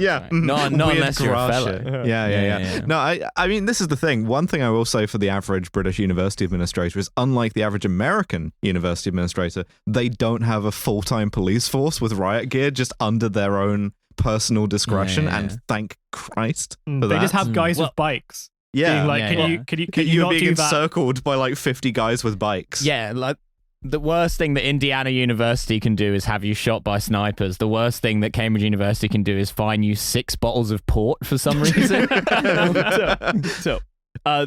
Yeah, right. Not unless you're a fellow. Yeah. No, I mean, this is the thing. One thing I will say for the average British university administrator is, unlike the average American university administrator, they don't have a full-time police force with riot gear just under their own personal discretion. And thank Christ for that. They just have guys with bikes. Yeah, being like, can you not being do that? Encircled by like 50 guys with bikes. Yeah, like. The worst thing that Indiana University can do is have you shot by snipers. The worst thing that Cambridge University can do is fine you 6 bottles of port for some reason.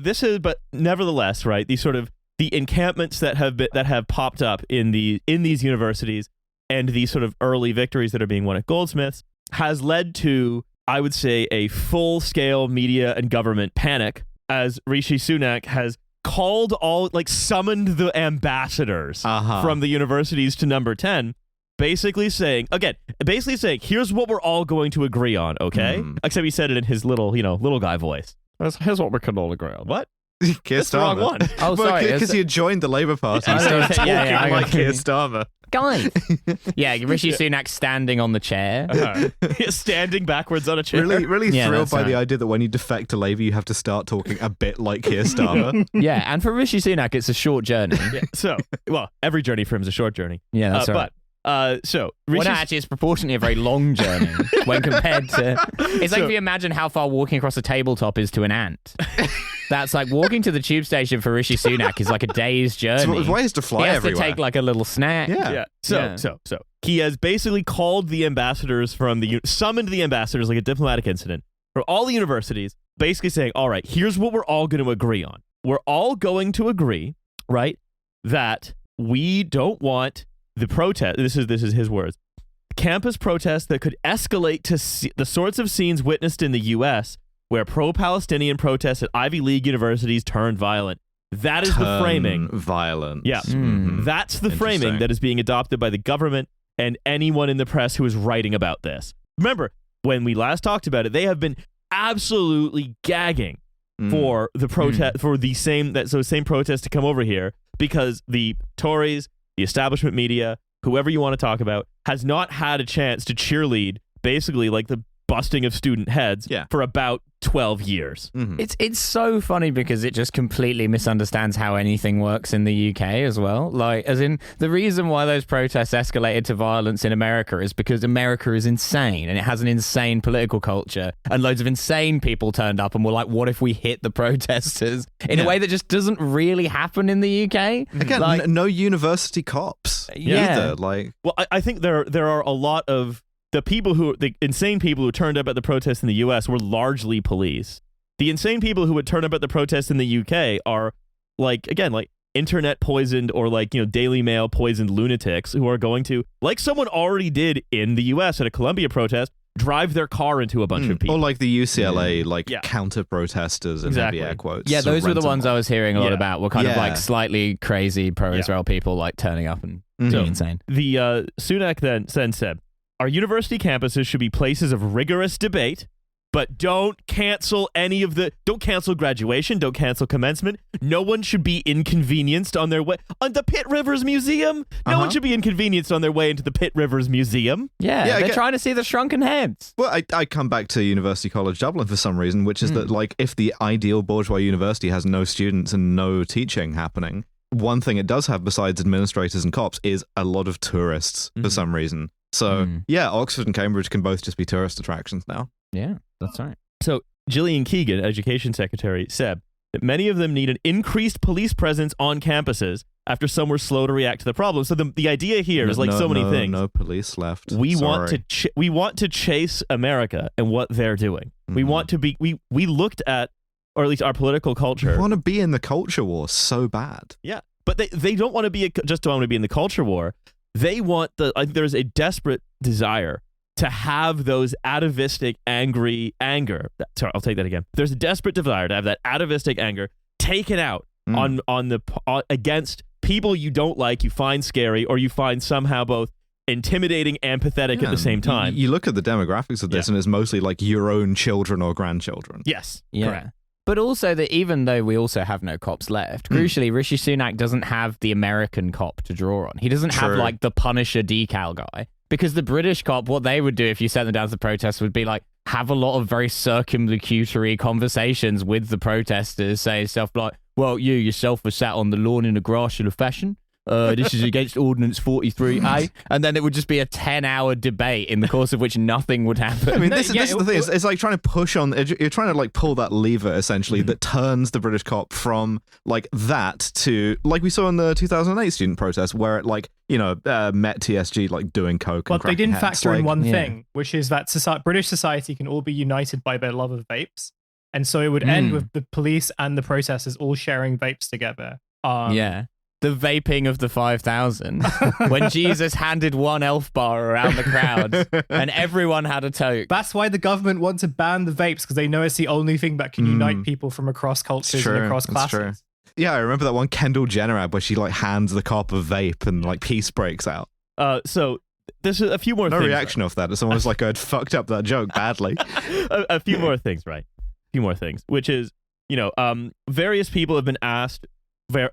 This is, but nevertheless, right? These sort of the encampments that have popped up in these universities and these sort of early victories that are being won at Goldsmiths has led to, I would say, a full-scale media and government panic, as Rishi Sunak has summoned the ambassadors from the universities to number 10, basically saying, here's what we're all going to agree on, okay? Except he said it in his little guy voice. Here's what we can all agree on. What? Keir That's the wrong Starmer. one. Oh, sorry. Because he joined the Labour Party. He started talking like Keir Starmer. Guys. Yeah, Rishi Sunak standing on the chair. Standing backwards on a chair. Really Yeah, thrilled that's by the right. idea that when you defect to Labour, you have to start talking a bit like Keir Starmer. Yeah, and for Rishi Sunak, it's a short journey. Yeah, so, well, every journey for him is a short journey. Yeah, that's right. But, so, Well, Rishi... no, actually, it's proportionately a very long journey when compared to... It's like if you imagine how far walking across a tabletop is to an ant. That's like walking to the tube station for Rishi Sunak is like a day's journey. So ways to fly he has everywhere. to take like a little snack. Yeah. So he has basically called the ambassadors summoned the ambassadors like a diplomatic incident from all the universities, basically saying, all right, here's what we're all going to agree on. We're all going to agree, right, that we don't want the protest. This is his words. Campus protests that could escalate to the sorts of scenes witnessed in the U.S. where pro-Palestinian protests at Ivy League universities turned violent. That is the framing. Violence. Yeah. Mm-hmm. That's the framing that is being adopted by the government and anyone in the press who is writing about this. Remember, when we last talked about it, they have been absolutely gagging for the protest for the same protests to come over here because the Tories, the establishment media, whoever you want to talk about, has not had a chance to cheerlead basically like the busting of student heads for about 12 years. Mm-hmm. It's so funny because it just completely misunderstands how anything works in the UK as well. Like, as in, the reason why those protests escalated to violence in America is because America is insane and it has an insane political culture, and loads of insane people turned up and were like, what if we hit the protesters in a way that just doesn't really happen in the UK? Again, like, no university cops either. Like, well, I think there are a lot of the insane people who turned up at the protests in the US were largely police. The insane people who would turn up at the protests in the UK are like internet poisoned or Daily Mail poisoned lunatics who are going to, like someone already did in the US at a Columbia protest, drive their car into a bunch of people. Or like the UCLA counter protesters and heavy air quotes. Yeah, those were the ones I was hearing a lot Yeah. about. Were kind of like slightly crazy pro-Israel people like turning up and being insane. The Sunak then said, our university campuses should be places of rigorous debate, but don't cancel graduation, don't cancel commencement. No one should be inconvenienced on their way on the Pitt Rivers Museum. No one should be inconvenienced on their way into the Pitt Rivers Museum. Yeah, they're trying to see the shrunken heads. Well, I come back to University College Dublin for some reason, which is that like if the ideal bourgeois university has no students and no teaching happening, one thing it does have besides administrators and cops is a lot of tourists for some reason. So, Oxford and Cambridge can both just be tourist attractions now. Yeah, that's right. So, Gillian Keegan, Education Secretary, said that many of them need an increased police presence on campuses after some were slow to react to the problem. So, the idea here is like so many things. No police left. We want to chase America and what they're doing. We want to be. We looked at, or at least our political culture. We want to be in the culture war so bad. Yeah, but they don't want to be just don't want to be in the culture war. They want there's a desperate desire to have those atavistic anger. Sorry, I'll take that again. There's a desperate desire to have that atavistic anger taken out on against people you don't like, you find scary, or you find somehow both intimidating and pathetic at the same time. You look at the demographics of this, and it's mostly like your own children or grandchildren. Yes, yeah. correct. But also that even though we also have no cops left, crucially, Rishi Sunak doesn't have the American cop to draw on. He doesn't have like the Punisher decal guy, because the British cop, what they would do if you sent them down to the protests would be like have a lot of very circumlocutory conversations with the protesters, say stuff like, well, you yourself were sat on the lawn in a grassy fashion. This is against Ordinance 43A, and then it would just be a 10-hour debate in the course of which nothing would happen. I mean, this is the thing. It's like trying to push on. You're trying to like pull that lever essentially that turns the British cop from like that to like we saw in the 2008 student protest, where it like met TSG like doing coke. But they didn't factor in one Yeah. thing, which is that British society can all be united by their love of vapes, and so it would end with the police and the protesters all sharing vapes together. Yeah. The vaping of the 5,000 when Jesus handed one elf bar around the crowd and everyone had a toke. That's why the government want to ban the vapes, because they know it's the only thing that can unite people from across cultures and across classes. Yeah, I remember that one Kendall Jenner ad where she like hands the cop a vape and like peace breaks out. So there's a few more No things. reaction off that. Someone was like, I'd fucked up that joke badly. a few more things, right? A few more things, which is, various people have been asked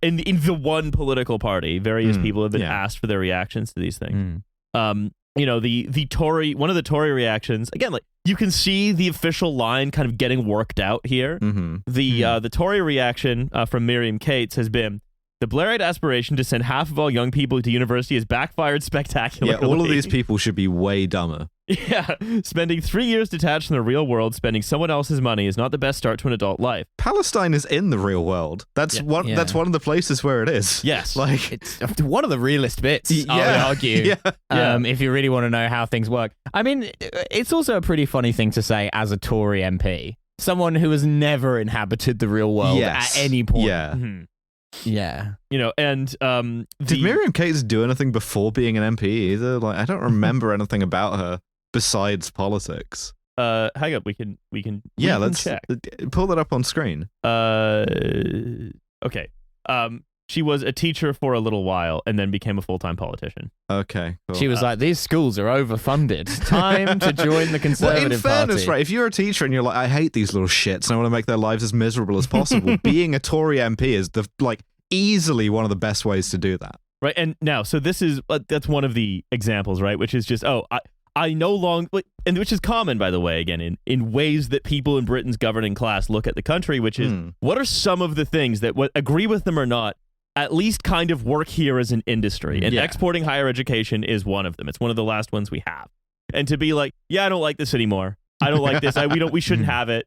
in the one political party. Various people have been asked for their reactions to these things. The Tory, one of the Tory reactions, again, like you can see the official line kind of getting worked out here. The Tory reaction from Miriam Cates has been, the Blairite aspiration to send half of all young people to university has backfired spectacularly. Yeah, all of these people should be way dumber. Yeah, spending 3 years detached from the real world, spending someone else's money is not the best start to an adult life. Palestine is in the real world. That's That's one of the places where it is. Yes, like it's one of the realest bits. I would argue. If you really want to know how things work. I mean, it's also a pretty funny thing to say as a Tory MP, someone who has never inhabited the real world at any point. Yeah. Yeah. And did Miriam Cates do anything before being an MP either? Like, I don't remember anything about her besides politics. Hang on, we can let's check. Pull that up on screen. Okay. She was a teacher for a little while and then became a full-time politician. Okay, cool. She was like, these schools are overfunded. Time to join the Conservative Party. In fairness, Party. right, if you're a teacher and you're like, I hate these little shits and I want to make their lives as miserable as possible, being a Tory MP is easily one of the best ways to do that. Right, and now, so this is, that's one of the examples, right, which is just, I no longer, and which is common, by the way, again, in ways that people in Britain's governing class look at the country, which is, what are some of the things that, agree with them or not, at least kind of work here as an industry, and exporting higher education is one of them. It's one of the last ones we have. And to be like, I don't like this anymore. I don't like this. We shouldn't have it.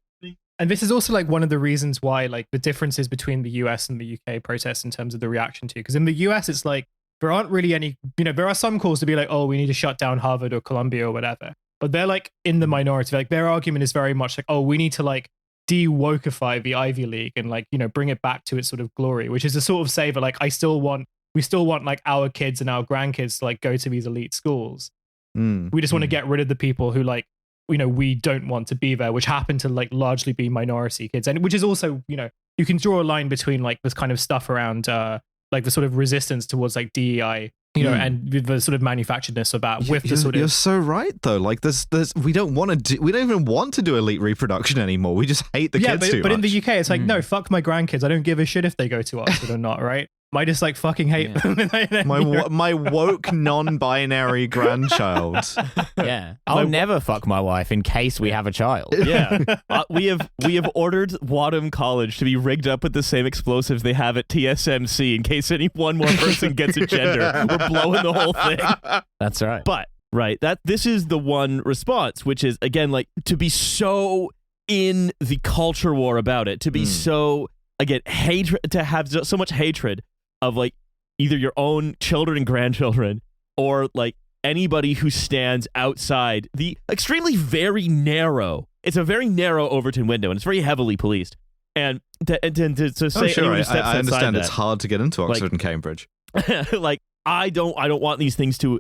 And this is also like one of the reasons why like the differences between the US and the UK protests in terms of the reaction to, because in the US it's like there aren't really any, there are some calls to be like, oh, we need to shut down Harvard or Columbia or whatever, but they're like in the minority. Like their argument is very much like, oh, we need to like de-wokeify the Ivy League and like, bring it back to its sort of glory, which is to sort of say that like we still want like our kids and our grandkids to like go to these elite schools. We just want to get rid of the people who like, we don't want to be there, which happen to like largely be minority kids. And which is also, you can draw a line between like this kind of stuff around like the sort of resistance towards like DEI, and the sort of manufacturedness of that with the sort of... You're so right though. Like there's we don't even want to do elite reproduction anymore. We just hate the kids too much. But in the UK it's like, no, fuck my grandkids. I don't give a shit if they go to Oxford or not, right? I just like fucking hate them. my woke non-binary grandchild. Yeah, I'll never fuck my wife in case we have a child. Yeah, we have ordered Wadham College to be rigged up with the same explosives they have at TSMC in case any one more person gets a gender. We're blowing the whole thing. That's right. But this is the one response, which is again like to be so in the culture war about it, to be so again hatred, to have so much hatred of like either your own children and grandchildren or like anybody who stands outside the extremely very narrow, it's a very narrow Overton window and it's very heavily policed. And to say anyone who steps I understand that, it's hard to get into Oxford and Cambridge. Like I don't want these things to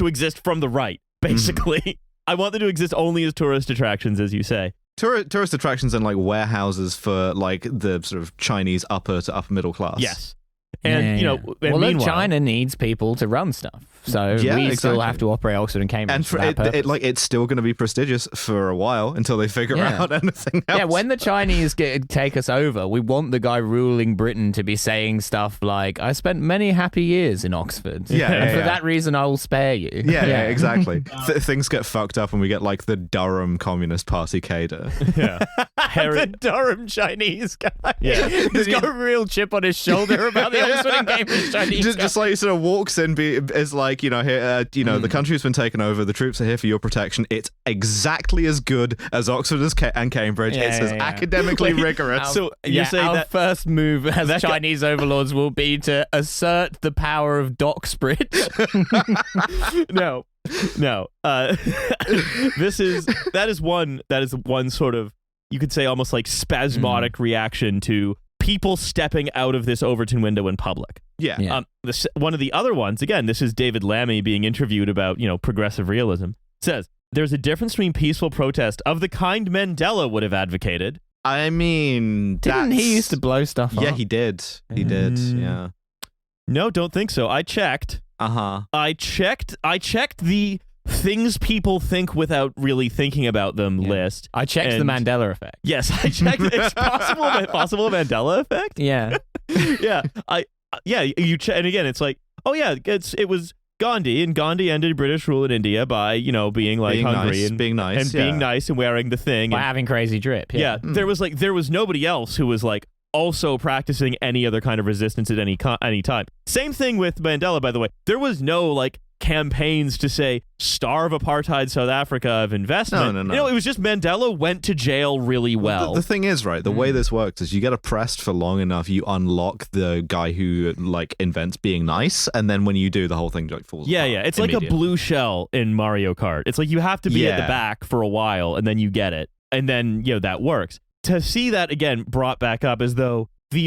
exist from the right, basically. I want them to exist only as tourist attractions, as you say. Tourist attractions and like warehouses for like the sort of Chinese upper to upper middle class. Yes. And meanwhile, China needs people to run stuff, so we still have to operate Oxford and Cambridge. And for it's still going to be prestigious for a while until they figure out anything else. Yeah, when the Chinese take us over, we want the guy ruling Britain to be saying stuff like, "I spent many happy years in Oxford, and for that reason, I will spare you." Yeah, exactly. Things get fucked up, and we get like the Durham Communist Party cadre. Yeah, the Durham Chinese guy. Yeah, he's got a real chip on his shoulder about the Oxford and Cambridge Chinese. Just like sort of walks in, is like here, the country's been taken over. The troops are here for your protection. It's exactly as good as Oxford and Cambridge. It's as academically rigorous. So you're saying our first move as Chinese overlords will be to assert the power of Doxbridge? No. That is one sort of, you could say almost like spasmodic reaction to people stepping out of this Overton window in public. Yeah. One of the other ones, again, this is David Lammy being interviewed about, progressive realism, says, there's a difference between peaceful protest of the kind Mandela would have advocated. I mean, didn't he used to blow stuff up? Yeah, he did. He did, yeah. No, don't think so. I checked. Uh-huh. I checked the things people think without really thinking about them list. I checked the Mandela effect. Yes, I checked. It's possible Mandela effect. Yeah. And again, it's like, oh yeah, it was Gandhi, and Gandhi ended British rule in India by, you know, being hungry nice, and being nice, being nice and wearing the thing By and having crazy drip. Yeah. there was nobody else who was like also practicing any other kind of resistance at any time. Same thing with Mandela, by the way. There was no like campaigns to say starve apartheid South Africa of investment. No. You know, it was just Mandela went to jail really well. The thing is, right, the way this works is you get oppressed for long enough, you unlock the guy who like invents being nice, and then when you do, the whole thing like falls apart. It's like a blue shell in Mario Kart. It's like you have to be at the back for a while, and then you get it, and then, you know, that works. To see that again brought back up as though we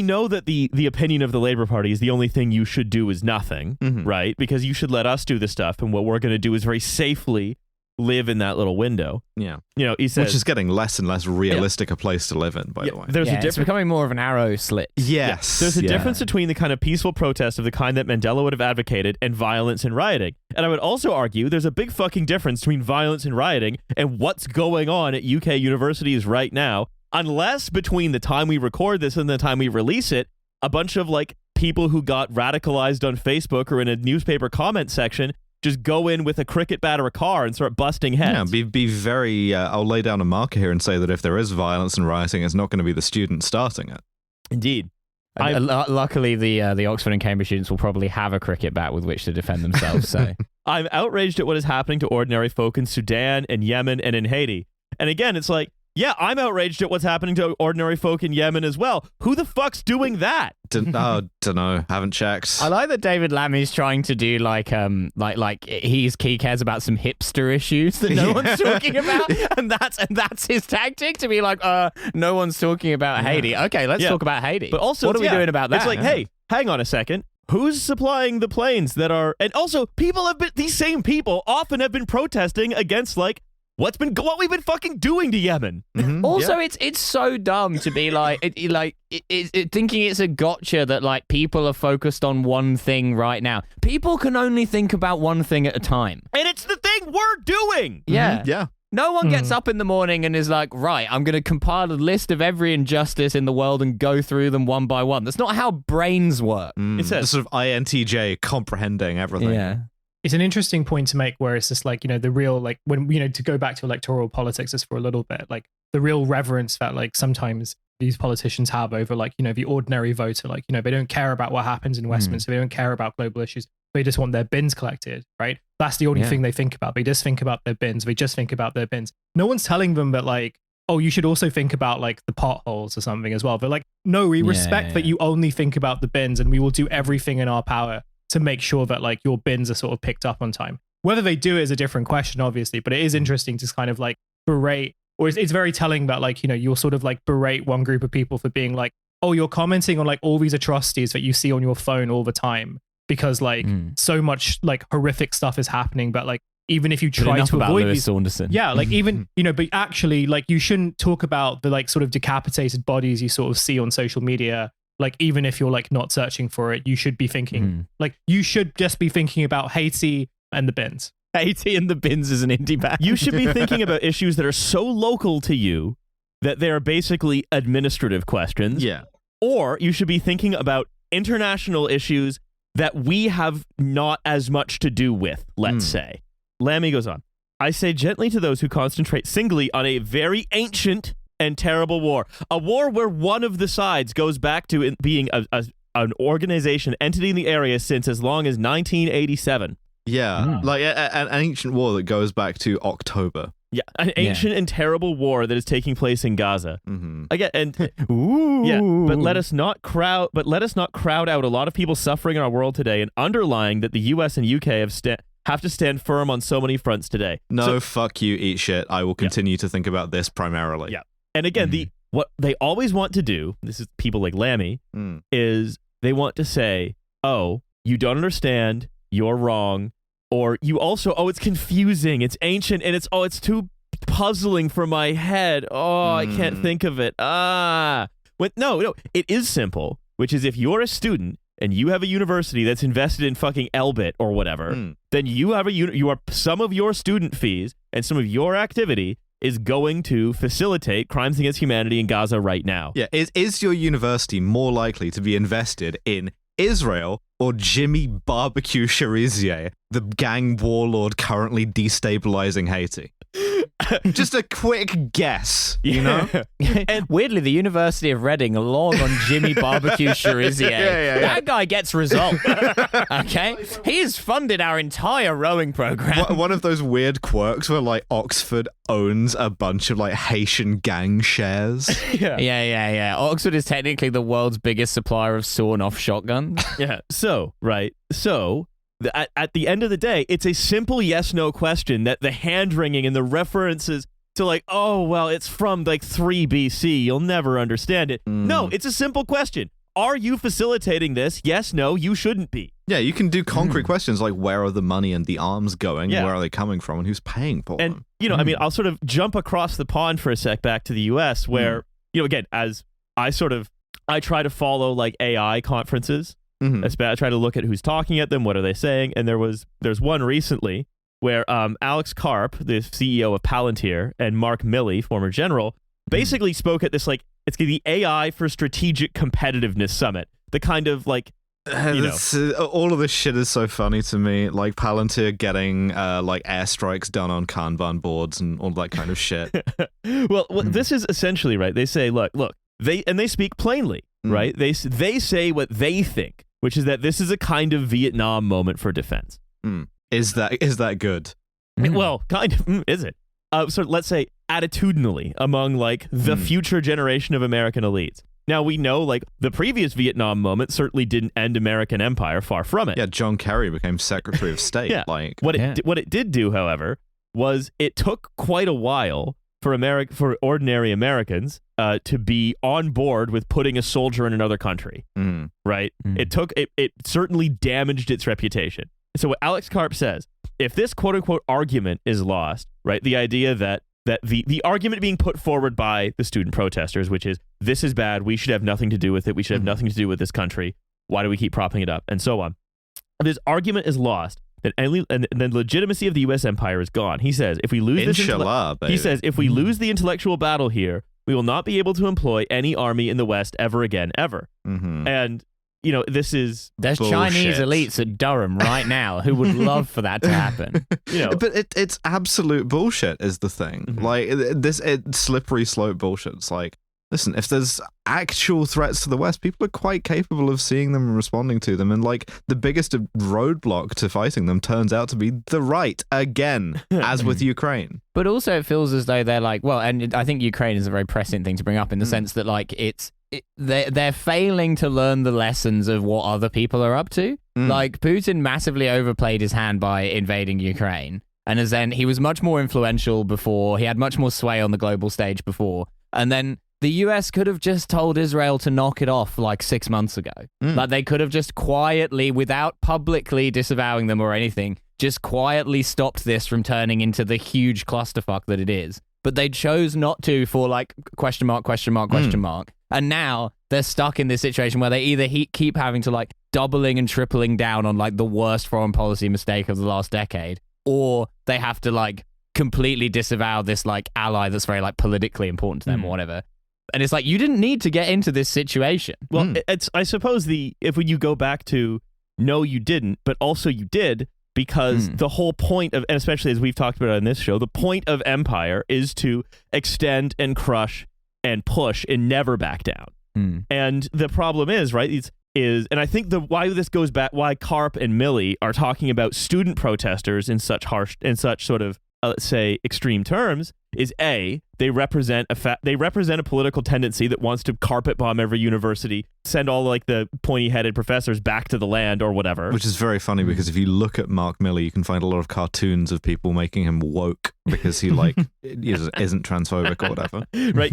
know that the opinion of the Labour Party is the only thing you should do is nothing, right? Because you should let us do the stuff, and what we're going to do is very safely live in that little window. Yeah. You know, he says, which is getting less and less realistic a place to live in, by the way. It's becoming more of an arrow slit. Yes. There's a difference between the kind of peaceful protest of the kind that Mandela would have advocated and violence and rioting. And I would also argue there's a big fucking difference between violence and rioting and what's going on at UK universities right now. Unless between the time we record this and the time we release it, a bunch of like people who got radicalized on Facebook or in a newspaper comment section just go in with a cricket bat or a car and start busting heads. Yeah, be very. I'll lay down a marker here and say that if there is violence and rioting, it's not going to be the students starting it. Indeed. Luckily, the Oxford and Cambridge students will probably have a cricket bat with which to defend themselves. So I'm outraged at what is happening to ordinary folk in Sudan and Yemen and in Haiti. And again, it's like, yeah, I'm outraged at what's happening to ordinary folk in Yemen as well. Who the fuck's doing that? Don't know. Haven't checked. I like that David Lammy's trying to do like he cares about some hipster issues that no one's talking about, and that's his tactic to be like, no one's talking about Haiti. Okay, let's talk about Haiti. But also, what are we doing about that? It's like, hey, hang on a second. Who's supplying the planes that are? And also, these same people often have been protesting against like what we've been fucking doing to Yemen. Also, it's so dumb to be like, thinking it's a gotcha that like people are focused on one thing right now. People can only think about one thing at a time, and it's the thing we're doing. Yeah. No one gets up in the morning and is like, right, I'm going to compile a list of every injustice in the world and go through them one by one. That's not how brains work. It's the sort of INTJ comprehending everything. Yeah. It's an interesting point to make where it's just like, you know, the real, like, when, you know, to go back to electoral politics just for a little bit, like the real reverence that like sometimes these politicians have over like, you know, the ordinary voter, like, you know, they don't care about what happens in Westminster. They don't care about global issues. They just want their bins collected, right? That's the only thing they think about. They just think about their bins. They just think about their bins. No one's telling them that like, oh, you should also think about like the potholes or something as well. But like, no, we respect that you only think about the bins, and we will do everything in our power to make sure that like your bins are sort of picked up on time. Whether they do it is a different question, obviously, but it is interesting to kind of like berate, or it's very telling that like, you know, you'll sort of like berate one group of people for being like, oh, you're commenting on like all these atrocities that you see on your phone all the time because like so much like horrific stuff is happening, but like even if you try to avoid these, like even, you know, but actually like you shouldn't talk about the like sort of decapitated bodies you sort of see on social media. Like, even if you're like not searching for it, you should be thinking like you should just be thinking about Haiti and the bins. Haiti and the bins is an indie band. You should be thinking about issues that are so local to you that they're basically administrative questions. Yeah. Or you should be thinking about international issues that we have not as much to do with, let's say. Lammy goes on. I say gently to those who concentrate singly on a very ancient and terrible war. A war where one of the sides goes back to being an organization, entity in the area since as long as 1987. Yeah, like an ancient war that goes back to October. Yeah, an ancient and terrible war that is taking place in Gaza. Again, and but let us not crowd out a lot of people suffering in our world today, and underlying that the US and UK have to stand firm on so many fronts today. No, fuck you, eat shit. I will continue to think about this primarily. Yeah. And again, what they always want to do, this is people like Lammy, is they want to say, oh, you don't understand, you're wrong, or you also, oh, it's confusing, it's ancient, and it's too puzzling for my head. Oh, I can't think of it. No, it is simple, which is if you're a student and you have a university that's invested in fucking Elbit or whatever, then you have some of your student fees and some of your activity is going to facilitate crimes against humanity in Gaza right now. Yeah, is your university more likely to be invested in Israel or Jimmy Barbecue Cherizier, the gang warlord currently destabilizing Haiti? Just a quick guess, you know? And weirdly, the University of Reading, along on Jimmy Barbecue Cherizier, that guy gets results. Okay? He's funded our entire rowing program. One of those weird quirks where, like, Oxford owns a bunch of, like, Haitian gang shares. Yeah. Oxford is technically the world's biggest supplier of sawn-off shotguns. Yeah. So, at the end of the day, it's a simple yes-no question that the hand-wringing and the references to like, oh, well, it's from like 3 BC, you'll never understand it. No, it's a simple question. Are you facilitating this? Yes, no, you shouldn't be. Yeah, you can do concrete questions like where are the money and the arms going? Where are they coming from? And who's paying for them? You know, I mean, I'll sort of jump across the pond for a sec back to the US where, you know, again, as I try to follow like AI conferences. I try to look at who's talking at them, what are they saying, and there's one recently where Alex Karp, the CEO of Palantir, and Mark Milley, former general, basically spoke at this like it's the AI for Strategic Competitiveness Summit. The kind of like all of this shit is so funny to me. Like Palantir getting like airstrikes done on Kanban boards and all that kind of shit. Well, this is essentially right. They say, look, they speak plainly, right? They say what they think, which is that this is a kind of Vietnam moment for defense. Is that good? Well, kind of, is it? So let's say attitudinally among like the future generation of American elites. Now we know like the previous Vietnam moment certainly didn't end American empire, far from it. Yeah, John Kerry became Secretary of State. What it did do, however, was it took quite a while for ordinary Americans to be on board with putting a soldier in another country, right? It certainly damaged its reputation. So what Alex Karp says, if this quote-unquote argument is lost, right, the idea that the argument being put forward by the student protesters, which is this is bad, we should have nothing to do with it, we should have nothing to do with this country, why do we keep propping it up, and so on. If this argument is lost, and the legitimacy of the U.S. empire is gone. He says, if we lose if we lose the intellectual battle here, we will not be able to employ any army in the West ever again, ever. And you know, there's bullshit. Chinese elites at Durham right now who would love for that to happen. You know, but it's absolute bullshit is the thing. Like this slippery slope bullshit. It's like, listen, if there's actual threats to the West, people are quite capable of seeing them and responding to them. And like the biggest roadblock to fighting them turns out to be the right again, as with Ukraine. But also it feels as though they're like, well, and I think Ukraine is a very prescient thing to bring up in the sense that like they're failing to learn the lessons of what other people are up to. Like Putin massively overplayed his hand by invading Ukraine. And as then he was much more influential before. He had much more sway on the global stage before. And then the US could have just told Israel to knock it off like 6 months ago. Like they could have just quietly, without publicly disavowing them or anything, just quietly stopped this from turning into the huge clusterfuck that it is. But they chose not to for like question mark. And now they're stuck in this situation where they either keep having to like doubling and tripling down on like the worst foreign policy mistake of the last decade, or they have to like completely disavow this like ally that's very like politically important to them or whatever. And it's like, you didn't need to get into this situation. Well, it's I suppose if you go back to no, you didn't, but also you did, because the whole point of, and especially as we've talked about on this show, the point of empire is to extend and crush and push and never back down. And the problem is, right, and I think why this goes back, why Karp and Milley are talking about student protesters in such sort of, let's say, extreme terms, is they represent a political tendency that wants to carpet bomb every university, send all like the pointy-headed professors back to the land or whatever. Which is very funny because if you look at Mark Milley, you can find a lot of cartoons of people making him woke because he like isn't transphobic or whatever. Right.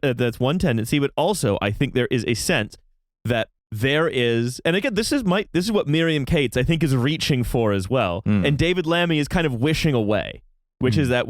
That's one tendency, but also I think there is a sense that there is, and again, this is what Miriam Cates I think is reaching for as well, and David Lammy is kind of wishing away, which is that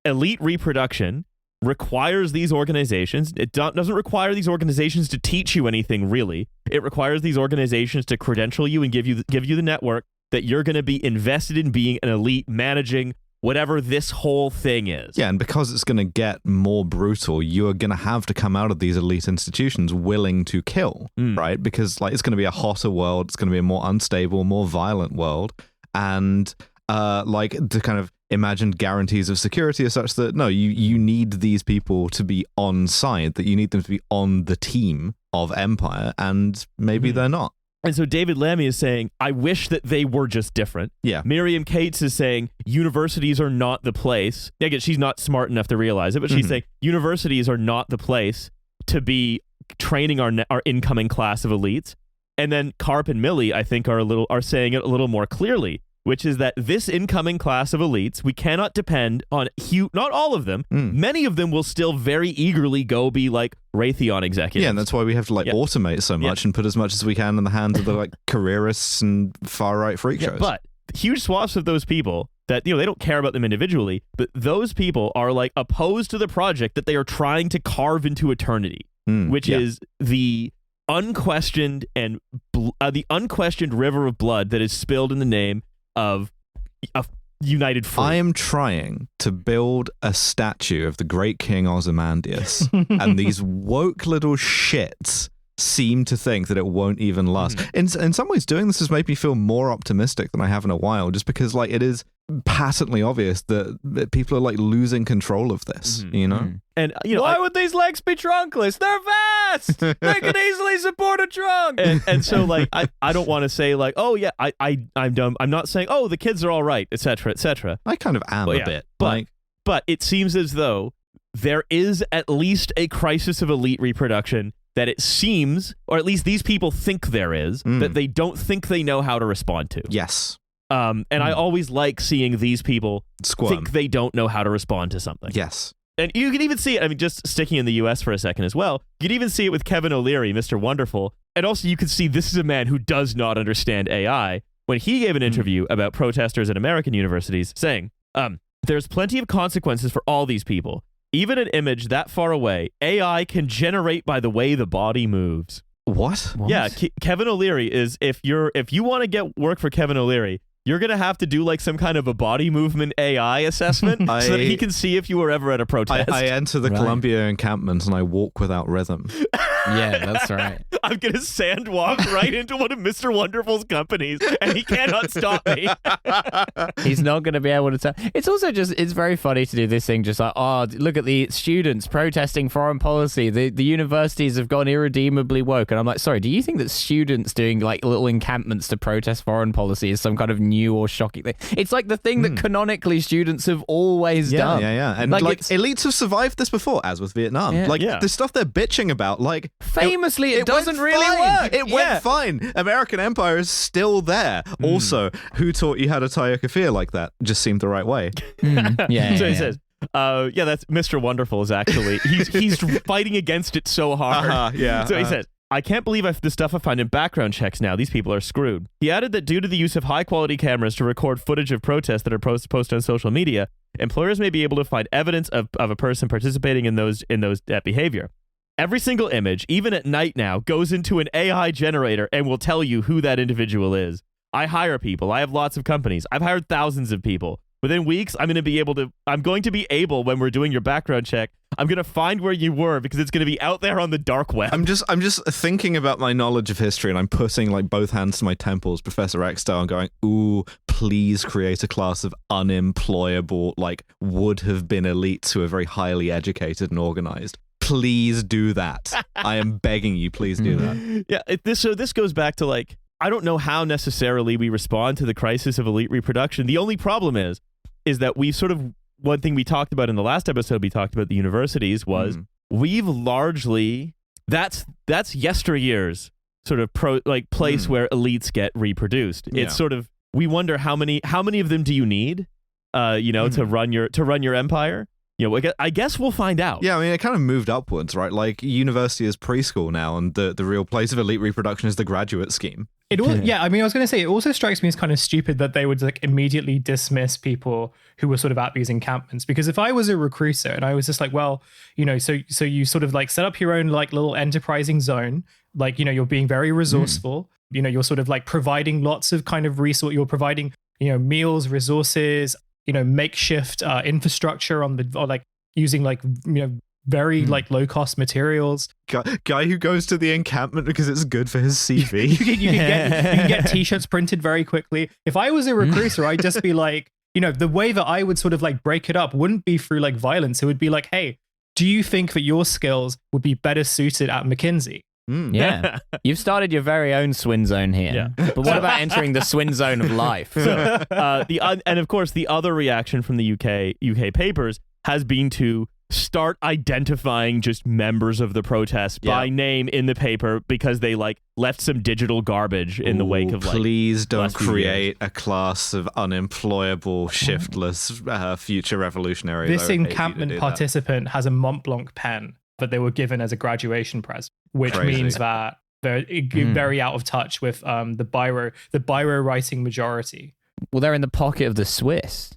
elite reproduction requires these organizations. It doesn't require these organizations to teach you anything, really. It requires these organizations to credential you and give you the network that you're going to be invested in being an elite, managing whatever this whole thing is. Yeah, and because it's going to get more brutal, you are going to have to come out of these elite institutions willing to kill, right? Because like it's going to be a hotter world, it's going to be a more unstable, more violent world, and like the kind of imagined guarantees of security are such that no, you need these people to be on side, that you need them to be on the team of empire, and maybe they're not. And so David Lammy is saying, I wish that they were just different. Yeah. Miriam Cates is saying, universities are not the place. Again, she's not smart enough to realize it, but she's saying, universities are not the place to be training our incoming class of elites. And then Karp and Millie, I think, are saying it a little more clearly, which is that this incoming class of elites, we cannot depend on not all of them. Many of them will still very eagerly go be like Raytheon executives. Yeah, and that's why we have to automate so much and put as much as we can in the hands of the like careerists and far right freak shows. But huge swaths of those people that, they don't care about them individually, but those people are like opposed to the project that they are trying to carve into eternity, which is the unquestioned river of blood that is spilled in the name of a united free. I am trying to build a statue of the great King Ozymandias, and these woke little shits seem to think that it won't even last. In some ways, doing this has made me feel more optimistic than I have in a while, just because like it is patently obvious that people are like losing control of this, And why would these legs be trunkless? They're vast. They could easily support a trunk. And so like I don't want to say like, oh yeah, I'm dumb. I'm not saying, oh, the kids are all right, etc., etc. I kind of am a bit, but it seems as though there is at least a crisis of elite reproduction that it seems, or at least these people think there is, that they don't think they know how to respond to. Yes. And I always like seeing these people Squirm. think they don't know how to respond to something. Yes. And you can even see it, I mean, just sticking in the US for a second as well, you can even see it with Kevin O'Leary, Mr. Wonderful. And also you can see this is a man who does not understand AI when he gave an interview about protesters at American universities saying, there's plenty of consequences for all these people. Even an image that far away, AI can generate by the way the body moves. What? Yeah, Kevin O'Leary is, if you want to get work for Kevin O'Leary, you're going to have to do like some kind of a body movement AI assessment so that he can see if you were ever at a protest. I enter the Columbia encampment and I walk without rhythm. Yeah, that's right. I'm going to sandwalk right into one of Mr. Wonderful's companies and he cannot stop me. He's not going to be able to tell. It's also just, it's very funny to do this thing just like, oh, look at the students protesting foreign policy. The universities have gone irredeemably woke. And I'm like, sorry, do you think that students doing like little encampments to protest foreign policy is some kind of new or shocking thing? It's like the thing that canonically students have always done. Yeah. And like elites have survived this before, as with Vietnam. The stuff they're bitching about, like famously, it doesn't really work. It went fine. American empire is still there. Also, who taught you how to tie a keffiyeh like that? Just seemed the right way. So he says, that's Mr. Wonderful is actually, he's fighting against it so hard. So he says, I can't believe the stuff I find in background checks now. These people are screwed. He added that due to the use of high-quality cameras to record footage of protests that are posted on social media, employers may be able to find evidence of a person participating in that behavior. Every single image, even at night now, goes into an AI generator and will tell you who that individual is. I hire people. I have lots of companies. I've hired thousands of people. Within weeks, I'm going to be able, when we're doing your background check, I'm going to find where you were because it's going to be out there on the dark web. I'm just thinking about my knowledge of history and I'm putting like both hands to my temples, Professor X style, and going, ooh, please create a class of unemployable, like would have been elites who are very highly educated and organized. Please do that. I am begging you, please do that. Yeah, this goes back to like, I don't know how necessarily we respond to the crisis of elite reproduction. The only problem is that we've sort of, one thing we talked about in the last episode, we talked about the universities, was we've largely, that's yesteryear's sort of place where elites get reproduced. It's sort of, we wonder how many of them do you need, to run your empire? I guess we'll find out. Yeah, I mean, it kind of moved upwards, right? Like, university is preschool now, and the real place of elite reproduction is the graduate scheme. I was going to say, it also strikes me as kind of stupid that they would like immediately dismiss people who were sort of at these encampments. Because if I was a recruiter and I was just like, well, so you sort of like set up your own like little enterprising zone, like, you're being very resourceful, you're sort of like providing lots of kind of resource, you're providing, meals, resources, makeshift infrastructure or like using like, very like low cost materials. Guy who goes to the encampment because it's good for his CV. you can get t-shirts printed very quickly. If I was a recruiter, I'd just be like, the way that I would sort of like break it up wouldn't be through like violence. It would be like, hey, do you think that your skills would be better suited at McKinsey? Yeah. You've started your very own swin zone here. Yeah. But what about entering the swin zone of life? So, and of course, the other reaction from the UK papers has been to start identifying just members of the protest by name in the paper because they like left some digital garbage in the wake of like. Please don't create a class of unemployable, shiftless future revolutionaries. This encampment participant has a Mont Blanc pen that they were given as a graduation present, which means that they're very out of touch with the biro writing majority. Well, they're in the pocket of the Swiss.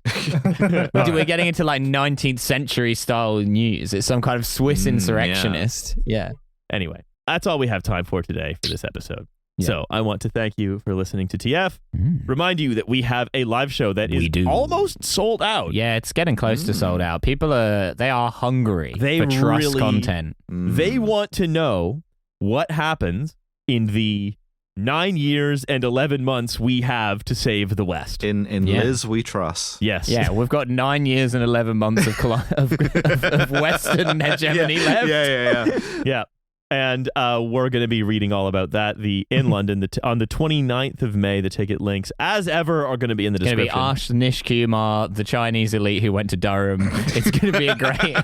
We're getting into like 19th century style news. It's some kind of Swiss insurrectionist. Yeah. Anyway, that's all we have time for today for this episode. Yeah. So I want to thank you for listening to TF. Remind you that we have a live show that is almost sold out. Yeah, it's getting close to sold out. People are hungry for trust content. They want to know what happens in the 9 years and 11 months we have to save the West. In Liz, we trust. Yes. Yeah, we've got 9 years and 11 months of Western hegemony left. Yeah. And we're going to be reading all about that. In London on the 29th of May. The ticket links, as ever, are going to be in the description. It's going to be Ash Nish Kumar, the Chinese elite who went to Durham. It's going to be a great...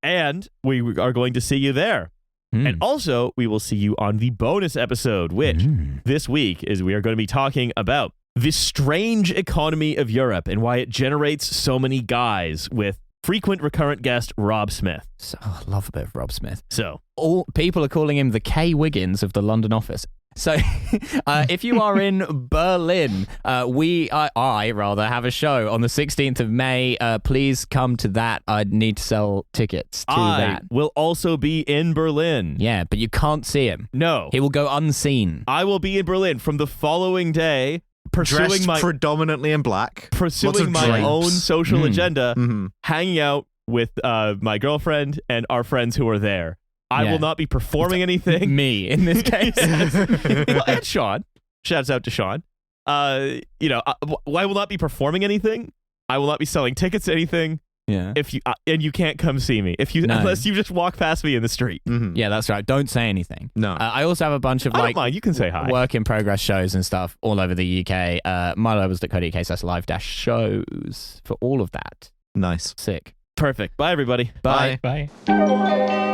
And we are going to see you there. And also, we will see you on the bonus episode, which this week is we are going to be talking about the strange economy of Europe and why it generates so many guys with frequent recurrent guest Rob Smith. I love a bit of Rob Smith. So all people are calling him the Kay Wiggins of the London office. So if you are in Berlin, I have a show on the 16th of May. Please come to that. I need to sell tickets to that. I will also be in Berlin. Yeah, but you can't see him. No. He will go unseen. I will be in Berlin from the following day, dressed predominantly in black, pursuing my own social agenda, hanging out with my girlfriend and our friends who are there. I will not be performing anything. Me, in this case. Well, and Sean. Shouts out to Sean. I will not be performing anything. I will not be selling tickets to anything. Yeah. If you and you can't come see me unless you just walk past me in the street. Yeah, that's right. Don't say anything. No. I also have a bunch of I don't mind. You can say hi. Work in progress shows and stuff all over the UK. Milo.co.uk/live-shows for all of that. Nice. Sick. Perfect. Bye, everybody. Bye. Bye. Bye.